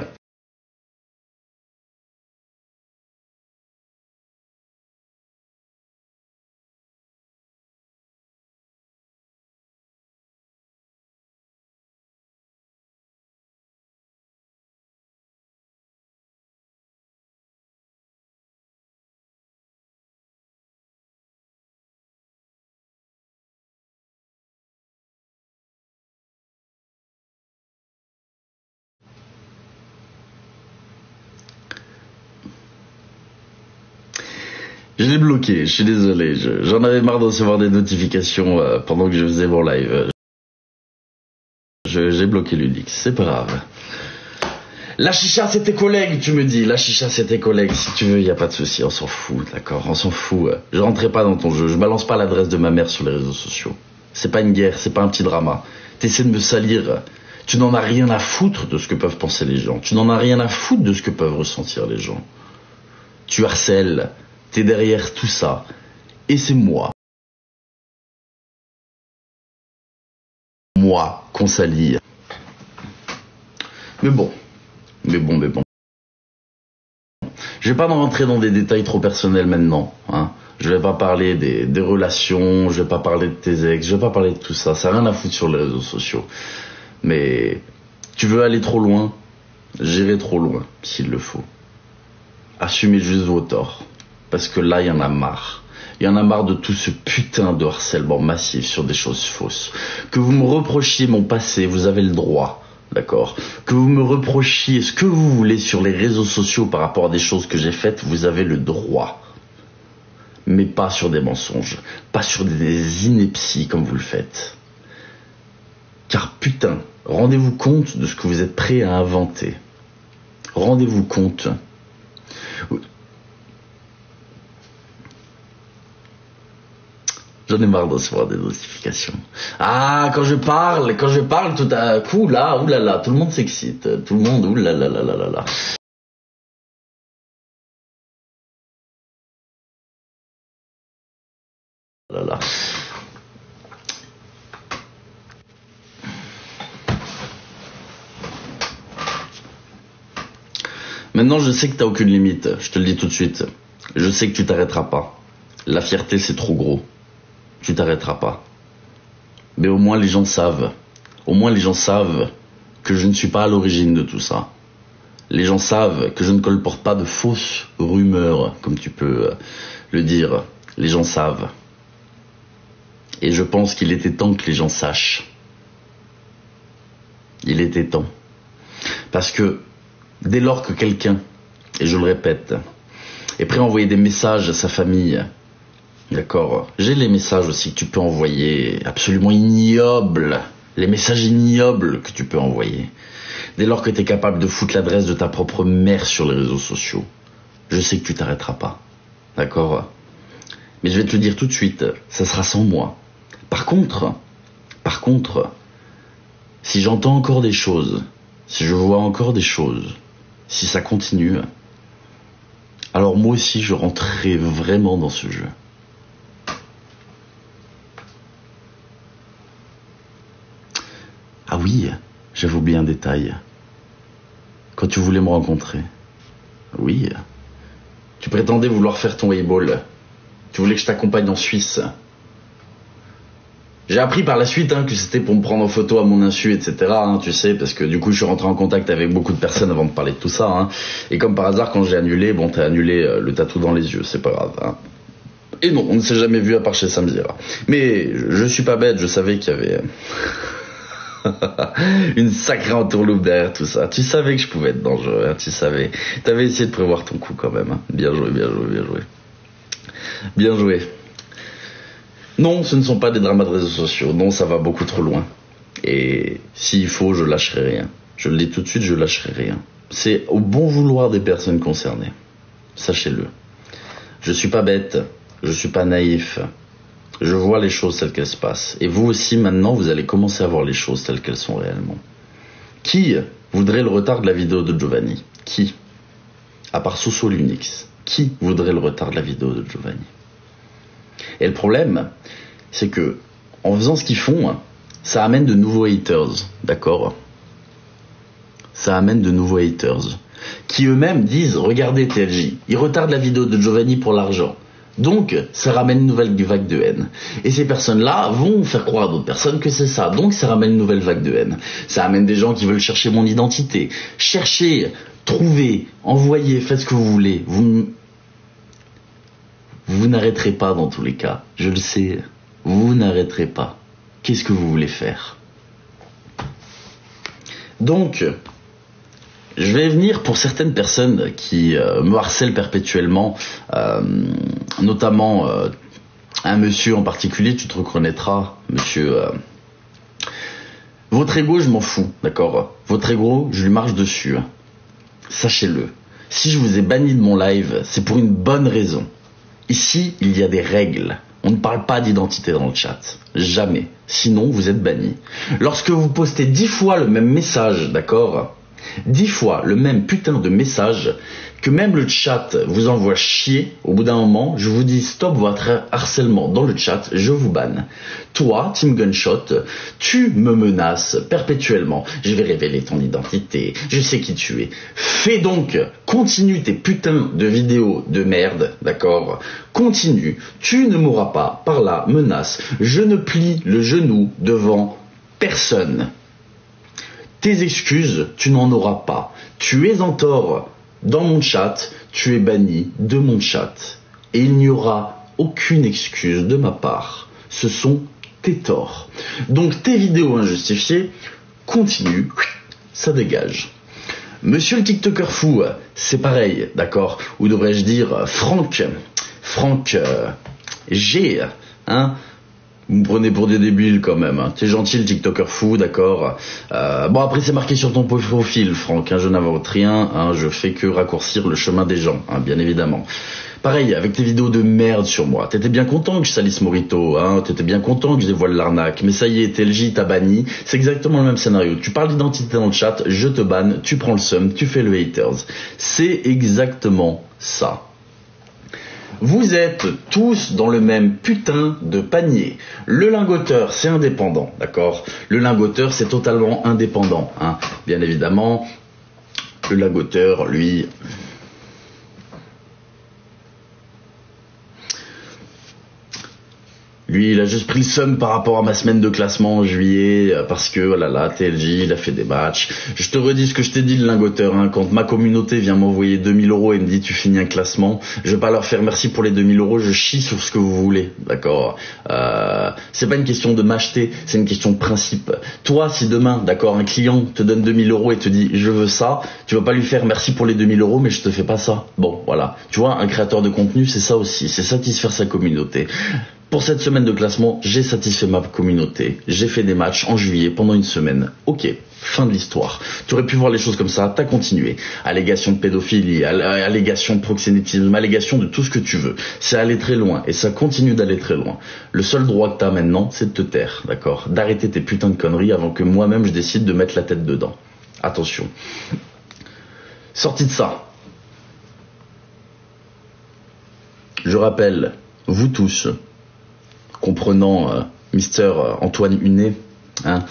Je l'ai bloqué, je suis désolé. J'en avais marre de recevoir des notifications pendant que je faisais mon live. J'ai bloqué l'Unix, c'est pas grave. La chicha, c'est tes collègues, tu me dis. La chicha, c'est tes collègues. Si tu veux, y a pas de souci, on s'en fout, d'accord. On s'en fout. Je rentrerai pas dans ton jeu. Je balance pas l'adresse de ma mère sur les réseaux sociaux. C'est pas une guerre, c'est pas un petit drama. T'essaies de me salir. Tu n'en as rien à foutre de ce que peuvent penser les gens. Tu n'en as rien à foutre de ce que peuvent ressentir les gens. Tu harcèles. T'es derrière tout ça. Et c'est moi. Moi qu'on salit. Mais bon. Je vais pas rentrer dans des détails trop personnels maintenant. Hein. Je vais pas parler des relations, je vais pas parler de tes ex, je vais pas parler de tout ça. Ça n'a rien à foutre sur les réseaux sociaux. Mais tu veux aller trop loin, j'irai trop loin, s'il le faut. Assumez juste vos torts. Parce que là, il y en a marre. Il y en a marre de tout ce putain de harcèlement massif sur des choses fausses. Que vous me reprochiez mon passé, vous avez le droit. D'accord. Que vous me reprochiez ce que vous voulez sur les réseaux sociaux par rapport à des choses que j'ai faites, vous avez le droit. Mais pas sur des mensonges. Pas sur des inepties comme vous le faites. Car putain, rendez-vous compte de ce que vous êtes prêts à inventer. Rendez-vous compte. J'en ai marre de recevoir des notifications. Ah, quand je parle tout à coup, là, oulala, tout le monde s'excite. Tout le monde, oulala, là, là, là, là. Là, là. Maintenant, je sais que t'as aucune limite. Je te le dis tout de suite. Je sais que tu t'arrêteras pas. La fierté, c'est trop gros. Tu t'arrêteras pas. Mais au moins les gens savent. Au moins les gens savent que je ne suis pas à l'origine de tout ça. Les gens savent que je ne colporte pas de fausses rumeurs, comme tu peux le dire. Les gens savent. Et je pense qu'il était temps que les gens sachent. Il était temps. Parce que dès lors que quelqu'un, et je le répète, est prêt à envoyer des messages à sa famille, d'accord, j'ai les messages aussi que tu peux envoyer, absolument ignobles, les messages ignobles que tu peux envoyer. Dès lors que tu es capable de foutre l'adresse de ta propre mère sur les réseaux sociaux, je sais que tu t'arrêteras pas, d'accord. Mais je vais te le dire tout de suite, ça sera sans moi. Par contre, si j'entends encore des choses, si je vois encore des choses, si ça continue, alors moi aussi je rentrerai vraiment dans ce jeu. Ah oui, j'avais oublié un détail. Quand tu voulais me rencontrer, oui, tu prétendais vouloir faire ton Weibo. Tu voulais que je t'accompagne en Suisse. J'ai appris par la suite que c'était pour me prendre en photo à mon insu, etc. Tu sais, parce que du coup je suis rentré en contact avec beaucoup de personnes avant de parler de tout ça. Et comme par hasard, quand j'ai annulé, bon, t'as annulé le tatou dans les yeux, c'est pas grave. Et non, on ne s'est jamais vu à part chez Samzira. Mais je suis pas bête, je savais qu'il y avait une sacrée entourloupe derrière tout ça. Tu savais que je pouvais être dangereux, tu savais. T'avais essayé de prévoir ton coup quand même. Bien joué, bien joué, bien joué. Bien joué. Non, ce ne sont pas des dramas de réseaux sociaux. Non, ça va beaucoup trop loin. Et s'il faut, je lâcherai rien. Je le dis tout de suite, je lâcherai rien. C'est au bon vouloir des personnes concernées. Sachez-le. Je suis pas bête. je suis pas naïf. Je vois les choses telles qu'elles se passent. Et vous aussi, maintenant, vous allez commencer à voir les choses telles qu'elles sont réellement. Qui voudrait le retard de la vidéo de Giovanni? Qui? À part Soso Lunix. Qui voudrait le retard de la vidéo de Giovanni? Et le problème, c'est que, en faisant ce qu'ils font, ça amène de nouveaux haters, d'accord? Ça amène de nouveaux haters, qui eux-mêmes disent, regardez TLJ, ils retardent la vidéo de Giovanni pour l'argent. Donc, ça ramène une nouvelle vague de haine. Et ces personnes-là vont faire croire à d'autres personnes que c'est ça. Donc, ça ramène une nouvelle vague de haine. Ça amène des gens qui veulent chercher mon identité. Cherchez, trouvez, envoyez, faites ce que vous voulez. Vous n'arrêterez pas dans tous les cas. Je le sais. Vous n'arrêterez pas. Qu'est-ce que vous voulez faire? Donc, je vais venir pour certaines personnes qui me harcèlent perpétuellement, notamment un monsieur en particulier, tu te reconnaîtras, monsieur. Votre ego, je m'en fous, d'accord? Votre ego, je lui marche dessus. Sachez-le. Si je vous ai banni de mon live, c'est pour une bonne raison. Ici, il y a des règles. On ne parle pas d'identité dans le chat. Jamais. Sinon, vous êtes banni. Lorsque vous postez 10 fois le même message, d'accord? 10 fois le même putain de message, que même le chat vous envoie chier, au bout d'un moment, je vous dis stop votre harcèlement dans le chat, je vous banne. Toi, Team Gunshot, tu me menaces perpétuellement. Je vais révéler ton identité, je sais qui tu es. Fais donc, continue tes putains de vidéos de merde, d'accord? Continue, tu ne mourras pas par la menace. Je ne plie le genou devant personne. Tes excuses, tu n'en auras pas. Tu es en tort dans mon chat, tu es banni de mon chat. Et il n'y aura aucune excuse de ma part. Ce sont tes torts. Donc tes vidéos injustifiées, continue, ça dégage. Monsieur le TikToker fou, c'est pareil, d'accord? Ou devrais-je dire Franck G, hein? Vous me prenez pour des débiles quand même, hein. T'es gentil le TikToker fou, d'accord. Bon après c'est marqué sur ton profil, Franck, hein, je n'invente rien, hein, je fais que raccourcir le chemin des gens, hein, bien évidemment. Pareil, avec tes vidéos de merde sur moi, t'étais bien content que je salisse Morito, hein, t'étais bien content que je dévoile l'arnaque, mais ça y est, TLJ t'a banni, c'est exactement le même scénario. Tu parles d'identité dans le chat, je te banne, tu prends le seum, tu fais le haters. C'est exactement ça. Vous êtes tous dans le même putain de panier. Le lingoteur, c'est indépendant, d'accord? Le lingoteur, c'est totalement indépendant, hein. Bien évidemment, le lingoteur, lui... Lui, il a juste pris le seum par rapport à ma semaine de classement en juillet, parce que, oh là là, TLJ, il a fait des matchs. Je te redis ce que je t'ai dit, le lingoteur, hein, quand ma communauté vient m'envoyer 2000 € et me dit tu finis un classement, je vais pas leur faire merci pour les 2000 €, je chie sur ce que vous voulez, d'accord? C'est pas une question de m'acheter, c'est une question de principe. Toi, si demain, d'accord, un client te donne 2000 € et te dit je veux ça, tu vas pas lui faire merci pour les 2000 €, mais je te fais pas ça. Bon, voilà. Tu vois, un créateur de contenu, c'est ça aussi, c'est satisfaire sa communauté. Pour cette semaine de classement, j'ai satisfait ma communauté. J'ai fait des matchs en juillet pendant une semaine. Ok, fin de l'histoire. Tu aurais pu voir les choses comme ça, t'as continué. Allégation de pédophilie, allégation de proxénétisme, allégation de tout ce que tu veux. C'est aller très loin et ça continue d'aller très loin. Le seul droit que t'as maintenant, c'est de te taire, d'accord? D'arrêter tes putains de conneries avant que moi-même je décide de mettre la tête dedans. Attention. Sorti de ça. Je rappelle, vous tous... comprenant Mister Antoine Hunet, hein,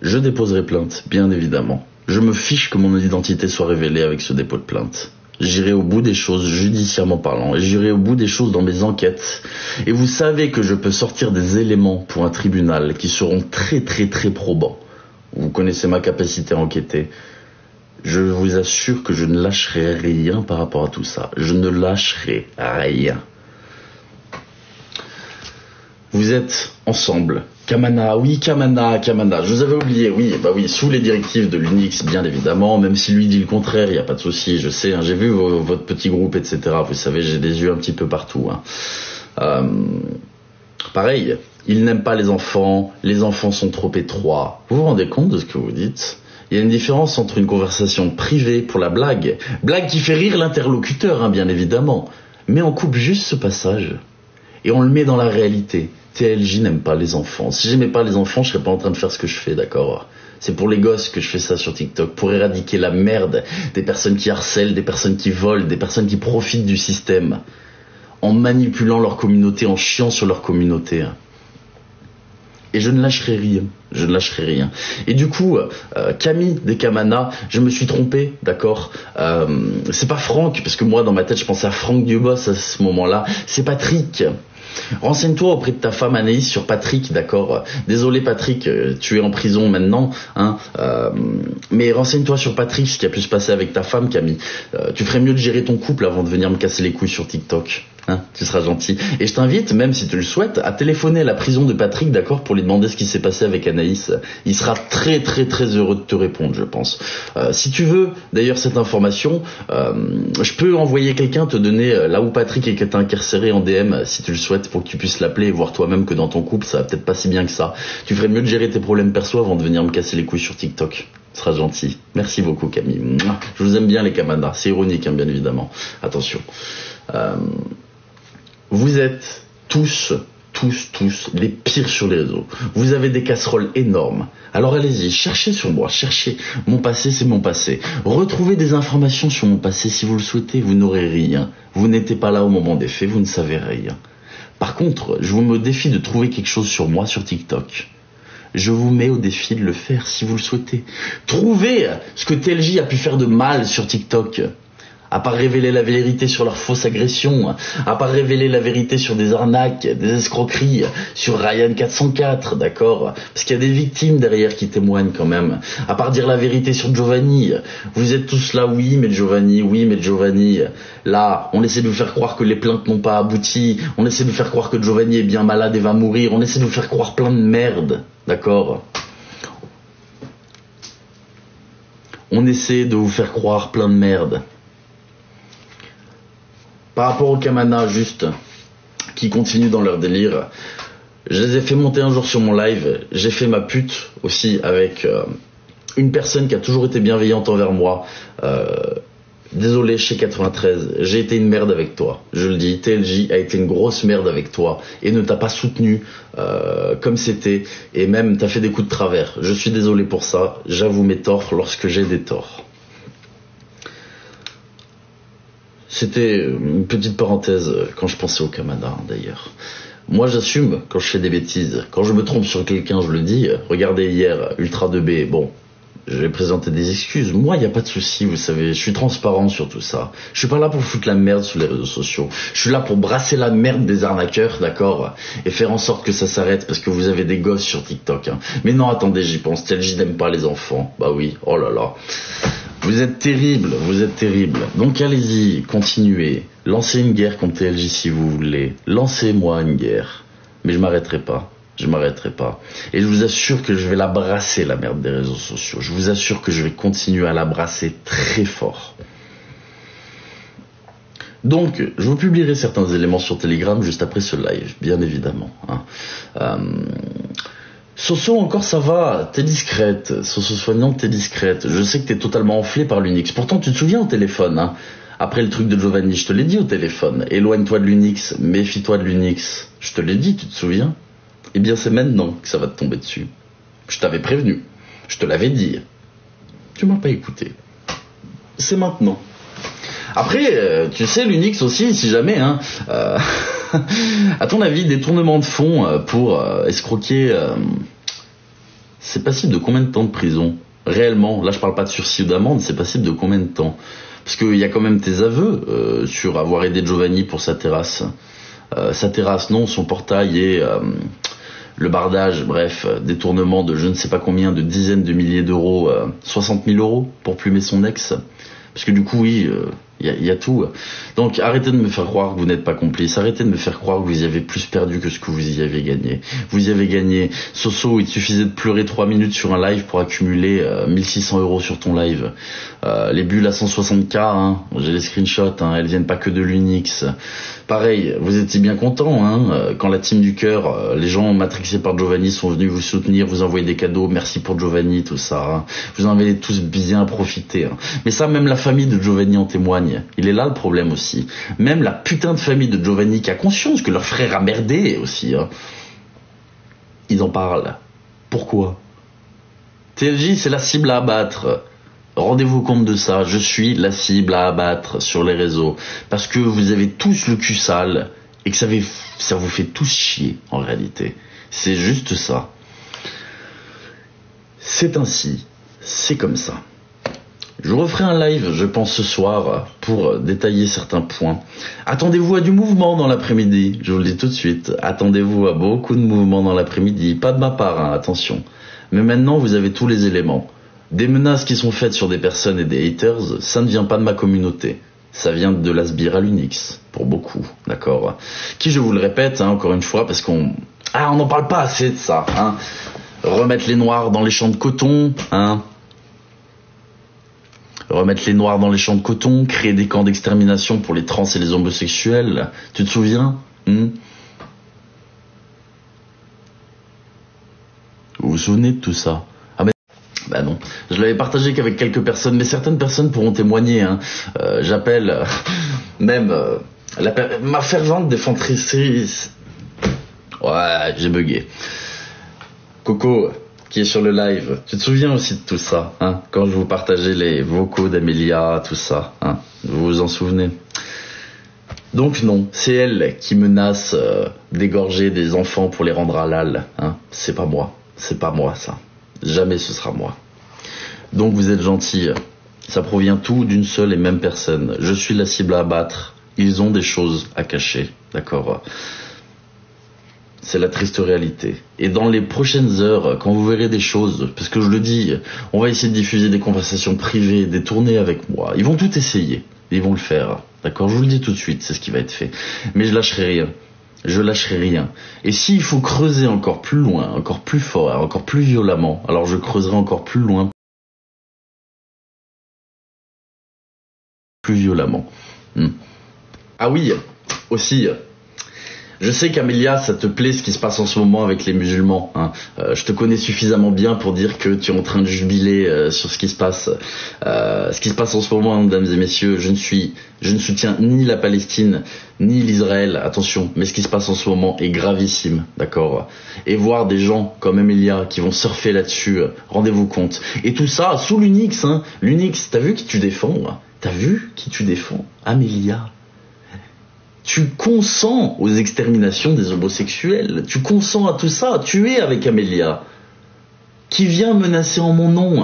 je déposerai plainte, bien évidemment. Je me fiche que mon identité soit révélée avec ce dépôt de plainte. J'irai au bout des choses, judiciairement parlant, et j'irai au bout des choses dans mes enquêtes. Et vous savez que je peux sortir des éléments pour un tribunal qui seront très très très probants. Vous connaissez ma capacité à enquêter. Je vous assure que je ne lâcherai rien par rapport à tout ça. Je ne lâcherai rien. Vous êtes ensemble. Kamana, oui, Kamana. Je vous avais oublié, oui, bah oui, sous les directives de l'Unix, bien évidemment, même si lui dit le contraire, il n'y a pas de souci, je sais, hein, j'ai vu votre petit groupe, etc. Vous savez, j'ai des yeux un petit peu partout. Hein. Pareil, il n'aime pas les enfants sont trop étroits. Vous vous rendez compte de ce que vous dites ? Il y a une différence entre une conversation privée pour la blague qui fait rire l'interlocuteur, hein, bien évidemment. mais on coupe juste ce passage et on le met dans la réalité. TLJ n'aime pas les enfants. Si j'aimais pas les enfants, je serais pas en train de faire ce que je fais, d'accord? C'est pour les gosses que je fais ça sur TikTok, pour éradiquer la merde des personnes qui harcèlent, des personnes qui volent, des personnes qui profitent du système, en manipulant leur communauté, en chiant sur leur communauté. Et je ne lâcherai rien, je ne lâcherai rien. Et du coup, Camille des Camana, je me suis trompé, d'accord, c'est pas Franck, parce que moi dans ma tête je pensais à Franck Dubos à ce moment-là, c'est Patrick. Renseigne-toi auprès de ta femme Anaïs sur Patrick, d'accord. Désolé Patrick, tu es en prison maintenant, hein. Mais renseigne-toi sur Patrick, ce qui a pu se passer avec ta femme Camille. Tu ferais mieux de gérer ton couple avant de venir me casser les couilles sur TikTok. Hein, tu seras gentil. Et je t'invite, même si tu le souhaites, à téléphoner à la prison de Patrick, d'accord, pour lui demander ce qui s'est passé avec Anaïs. Il sera très très très heureux de te répondre, je pense. Si tu veux, d'ailleurs, cette information, je peux envoyer quelqu'un te donner là où Patrick est incarcéré en DM, si tu le souhaites, pour que tu puisses l'appeler et voir toi-même que dans ton couple, ça va peut-être pas si bien que ça. Tu ferais mieux de gérer tes problèmes perso avant de venir me casser les couilles sur TikTok. Ce sera gentil. Merci beaucoup, Camille. Je vous aime bien, les Camana. C'est ironique, hein, bien évidemment. Attention. Vous êtes tous les pires sur les réseaux. Vous avez des casseroles énormes. Alors allez-y, cherchez sur moi, cherchez. Mon passé, c'est mon passé. Retrouvez des informations sur mon passé si vous le souhaitez. Vous n'aurez rien. Vous n'étiez pas là au moment des faits, vous ne savez rien. Par contre, je vous mets au défi de trouver quelque chose sur moi sur TikTok. Je vous mets au défi de le faire si vous le souhaitez. Trouvez ce que TLJ a pu faire de mal sur TikTok. À part révéler la vérité sur leurs fausses agressions, à part révéler la vérité sur des arnaques, des escroqueries, sur Ryan 404, d'accord? Parce qu'il y a des victimes derrière qui témoignent quand même. À part dire la vérité sur Giovanni, vous êtes tous là, oui mais Giovanni. Là, on essaie de vous faire croire que les plaintes n'ont pas abouti, on essaie de vous faire croire que Giovanni est bien malade et va mourir, on essaie de vous faire croire plein de merde, d'accord? On essaie de vous faire croire plein de merde. Par rapport aux Camana, juste, qui continuent dans leur délire, je les ai fait monter un jour sur mon live, j'ai fait ma pute aussi avec une personne qui a toujours été bienveillante envers moi. Désolé, chez 93, j'ai été une merde avec toi, je le dis, TLJ a été une grosse merde avec toi et ne t'a pas soutenu comme c'était, et même t'as fait des coups de travers. Je suis désolé pour ça, j'avoue mes torts lorsque j'ai des torts. C'était une petite parenthèse quand je pensais au Camana, d'ailleurs. Moi, j'assume quand je fais des bêtises. Quand je me trompe sur quelqu'un, je le dis. Regardez hier, Ultra 2B, bon, je vais présenter des excuses. Moi, il n'y a pas de souci, vous savez. Je suis transparent sur tout ça. Je suis pas là pour foutre la merde sur les réseaux sociaux. Je suis là pour brasser la merde des arnaqueurs, d'accord? Et faire en sorte que ça s'arrête parce que vous avez des gosses sur TikTok. Hein. Mais non, attendez, j'y pense. TLJ n'aime pas les enfants. Bah oui, oh là là. Vous êtes terrible, vous êtes terrible. Donc allez-y, continuez. Lancez une guerre contre TLJ si vous voulez. Lancez-moi une guerre. Mais je m'arrêterai pas. Je m'arrêterai pas. Et je vous assure que je vais la brasser, la merde des réseaux sociaux. Je vous assure que je vais continuer à la brasser très fort. Donc, je vous publierai certains éléments sur Telegram juste après ce live, bien évidemment. Hein. Soso, encore ça va, t'es discrète. Soso soignante, t'es discrète. Je sais que t'es totalement enflée par l'Unix. Pourtant, tu te souviens au téléphone, hein. Après le truc de Giovanni, je te l'ai dit au téléphone. Éloigne-toi de l'Unix, méfie-toi de l'Unix. Je te l'ai dit, tu te souviens? Eh bien, c'est maintenant que ça va te tomber dessus. Je t'avais prévenu. Je te l'avais dit. Tu m'as pas écouté. C'est maintenant. Après, tu sais, l'Unix aussi, si jamais, hein, à ton avis, détournement de fonds pour escroquer, c'est passible de combien de temps de prison? Réellement, là je parle pas de sursis ou d'amende, c'est passible de combien de temps? Parce qu'il y a quand même tes aveux sur avoir aidé Giovanni pour sa terrasse. Sa terrasse, non, son portail et le bardage, bref, détournement de je ne sais pas combien, de dizaines de milliers d'euros, 60 000 euros pour plumer son ex. Parce que du coup, oui, y a tout. Donc arrêtez de me faire croire que vous n'êtes pas complice. Arrêtez de me faire croire que vous y avez plus perdu que ce que vous y avez gagné. Vous y avez gagné. Soso, il suffisait de pleurer 3 minutes sur un live pour accumuler 1600 euros sur ton live. Les bulles à 160K, hein, j'ai les screenshots, hein, elles viennent pas que de l'Unix. Pareil, vous étiez bien content, hein, quand la team du cœur, les gens matrixés par Giovanni sont venus vous soutenir, vous envoyer des cadeaux, merci pour Giovanni, tout ça. Hein. Vous en avez tous bien profité. Hein. Mais ça, même la famille de Giovanni en témoigne. témoignent. Il est là le problème aussi. Même la putain de famille de Giovanni qui a conscience que leur frère a merdé aussi, hein. Ils en parlent. Pourquoi? TLJ, c'est la cible à abattre. Rendez-vous compte de ça. Je suis la cible à abattre sur les réseaux. Parce que vous avez tous le cul sale et que ça vous fait tous chier, en réalité. C'est juste ça. C'est ainsi. C'est comme ça. Je referai un live, je pense, ce soir pour détailler certains points. Attendez-vous à du mouvement dans l'après-midi, je vous le dis tout de suite. Attendez-vous à beaucoup de mouvements dans l'après-midi. Pas de ma part, hein, attention. Mais maintenant, vous avez tous les éléments. Des menaces qui sont faites sur des personnes et des haters, ça ne vient pas de ma communauté. Ça vient de la sbire à l'Unix, pour beaucoup, d'accord? Qui, je vous le répète, hein, encore une fois, parce on n'en parle pas assez de ça, hein. Remettre les noirs dans les champs de coton, hein. Remettre les noirs dans les champs de coton, créer des camps d'extermination pour les trans et les homosexuels. Tu te souviens? Vous vous souvenez de tout ça? Ah mais bah non, je l'avais partagé qu'avec quelques personnes, mais certaines personnes pourront témoigner, hein. J'appelle même ma fervente défendrice. Ouais, j'ai bugué. Coco, qui est sur le live, tu te souviens aussi de tout ça, hein, quand je vous partageais les vocaux d'Amélia, tout ça, hein, vous vous en souvenez? Donc non, c'est elle qui menace d'égorger des enfants pour les rendre halal, hein, c'est pas moi ça, jamais ce sera moi. Donc vous êtes gentils, ça provient tout d'une seule et même personne, je suis la cible à abattre, ils ont des choses à cacher, d'accord? C'est la triste réalité. Et dans les prochaines heures, quand vous verrez des choses, parce que je le dis, on va essayer de diffuser des conversations privées, des tournées avec moi. Ils vont tout essayer. Ils vont le faire. D'accord? Je vous le dis tout de suite, c'est ce qui va être fait. Mais je lâcherai rien. Je lâcherai rien. Et s'il faut creuser encore plus loin, encore plus fort, encore plus violemment, alors je creuserai encore plus loin, plus violemment. Ah oui, aussi... Je sais qu'Amélia, ça te plaît ce qui se passe en ce moment avec les musulmans, hein. Je te connais suffisamment bien pour dire que tu es en train de jubiler sur ce qui se passe en ce moment, mesdames et messieurs. Je ne soutiens ni la Palestine ni l'Israël, attention, mais ce qui se passe en ce moment est gravissime, d'accord? Et voir des gens comme Amélia qui vont surfer là-dessus, rendez-vous compte. Et tout ça sous l'Unix, hein. L'Unix, t'as vu qui tu défends, hein? T'as vu qui tu défends? Amélia. Tu consens aux exterminations des homosexuels, tu consens à tout ça, tu es avec Amélia, qui vient menacer en mon nom.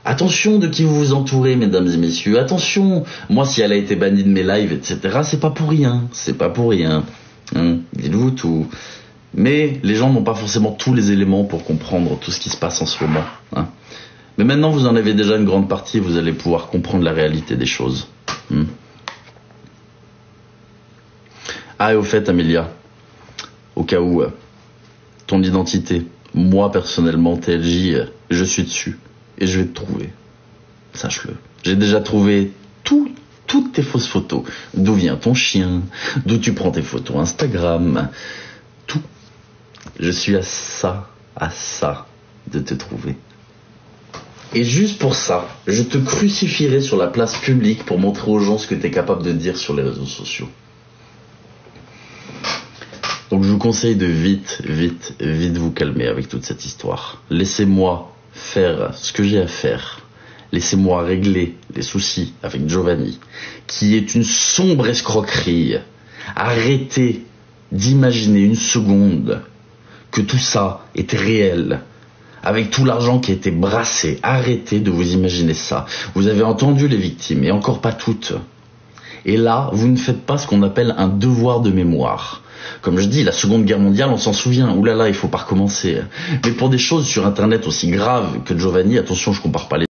Attention de qui vous vous entourez, mesdames et messieurs, attention. Moi, si elle a été bannie de mes lives, etc., c'est pas pour rien, hein. Dites-vous tout. Mais les gens n'ont pas forcément tous les éléments pour comprendre tout ce qui se passe en ce moment, hein. Mais maintenant, vous en avez déjà une grande partie, vous allez pouvoir comprendre la réalité des choses. Ah, et au fait, Amélia, au cas où, ton identité, moi personnellement, TLJ, je suis dessus. Et je vais te trouver. Sache-le. J'ai déjà trouvé toutes tes fausses photos. D'où vient ton chien, d'où tu prends tes photos Instagram, tout. Je suis à ça de te trouver. Et juste pour ça, je te crucifierai sur la place publique pour montrer aux gens ce que tu es capable de dire sur les réseaux sociaux. Donc je vous conseille de vite vous calmer avec toute cette histoire. Laissez-moi faire ce que j'ai à faire. Laissez-moi régler les soucis avec Giovanni, qui est une sombre escroquerie. Arrêtez d'imaginer une seconde que tout ça est réel, avec tout l'argent qui a été brassé. Arrêtez de vous imaginer ça. Vous avez entendu les victimes, et encore pas toutes. Et là, vous ne faites pas ce qu'on appelle un devoir de mémoire. Comme je dis, la Seconde Guerre mondiale, on s'en souvient. Ouh là là, il faut pas recommencer. Mais pour des choses sur Internet aussi graves que Giovanni, attention, je compare pas les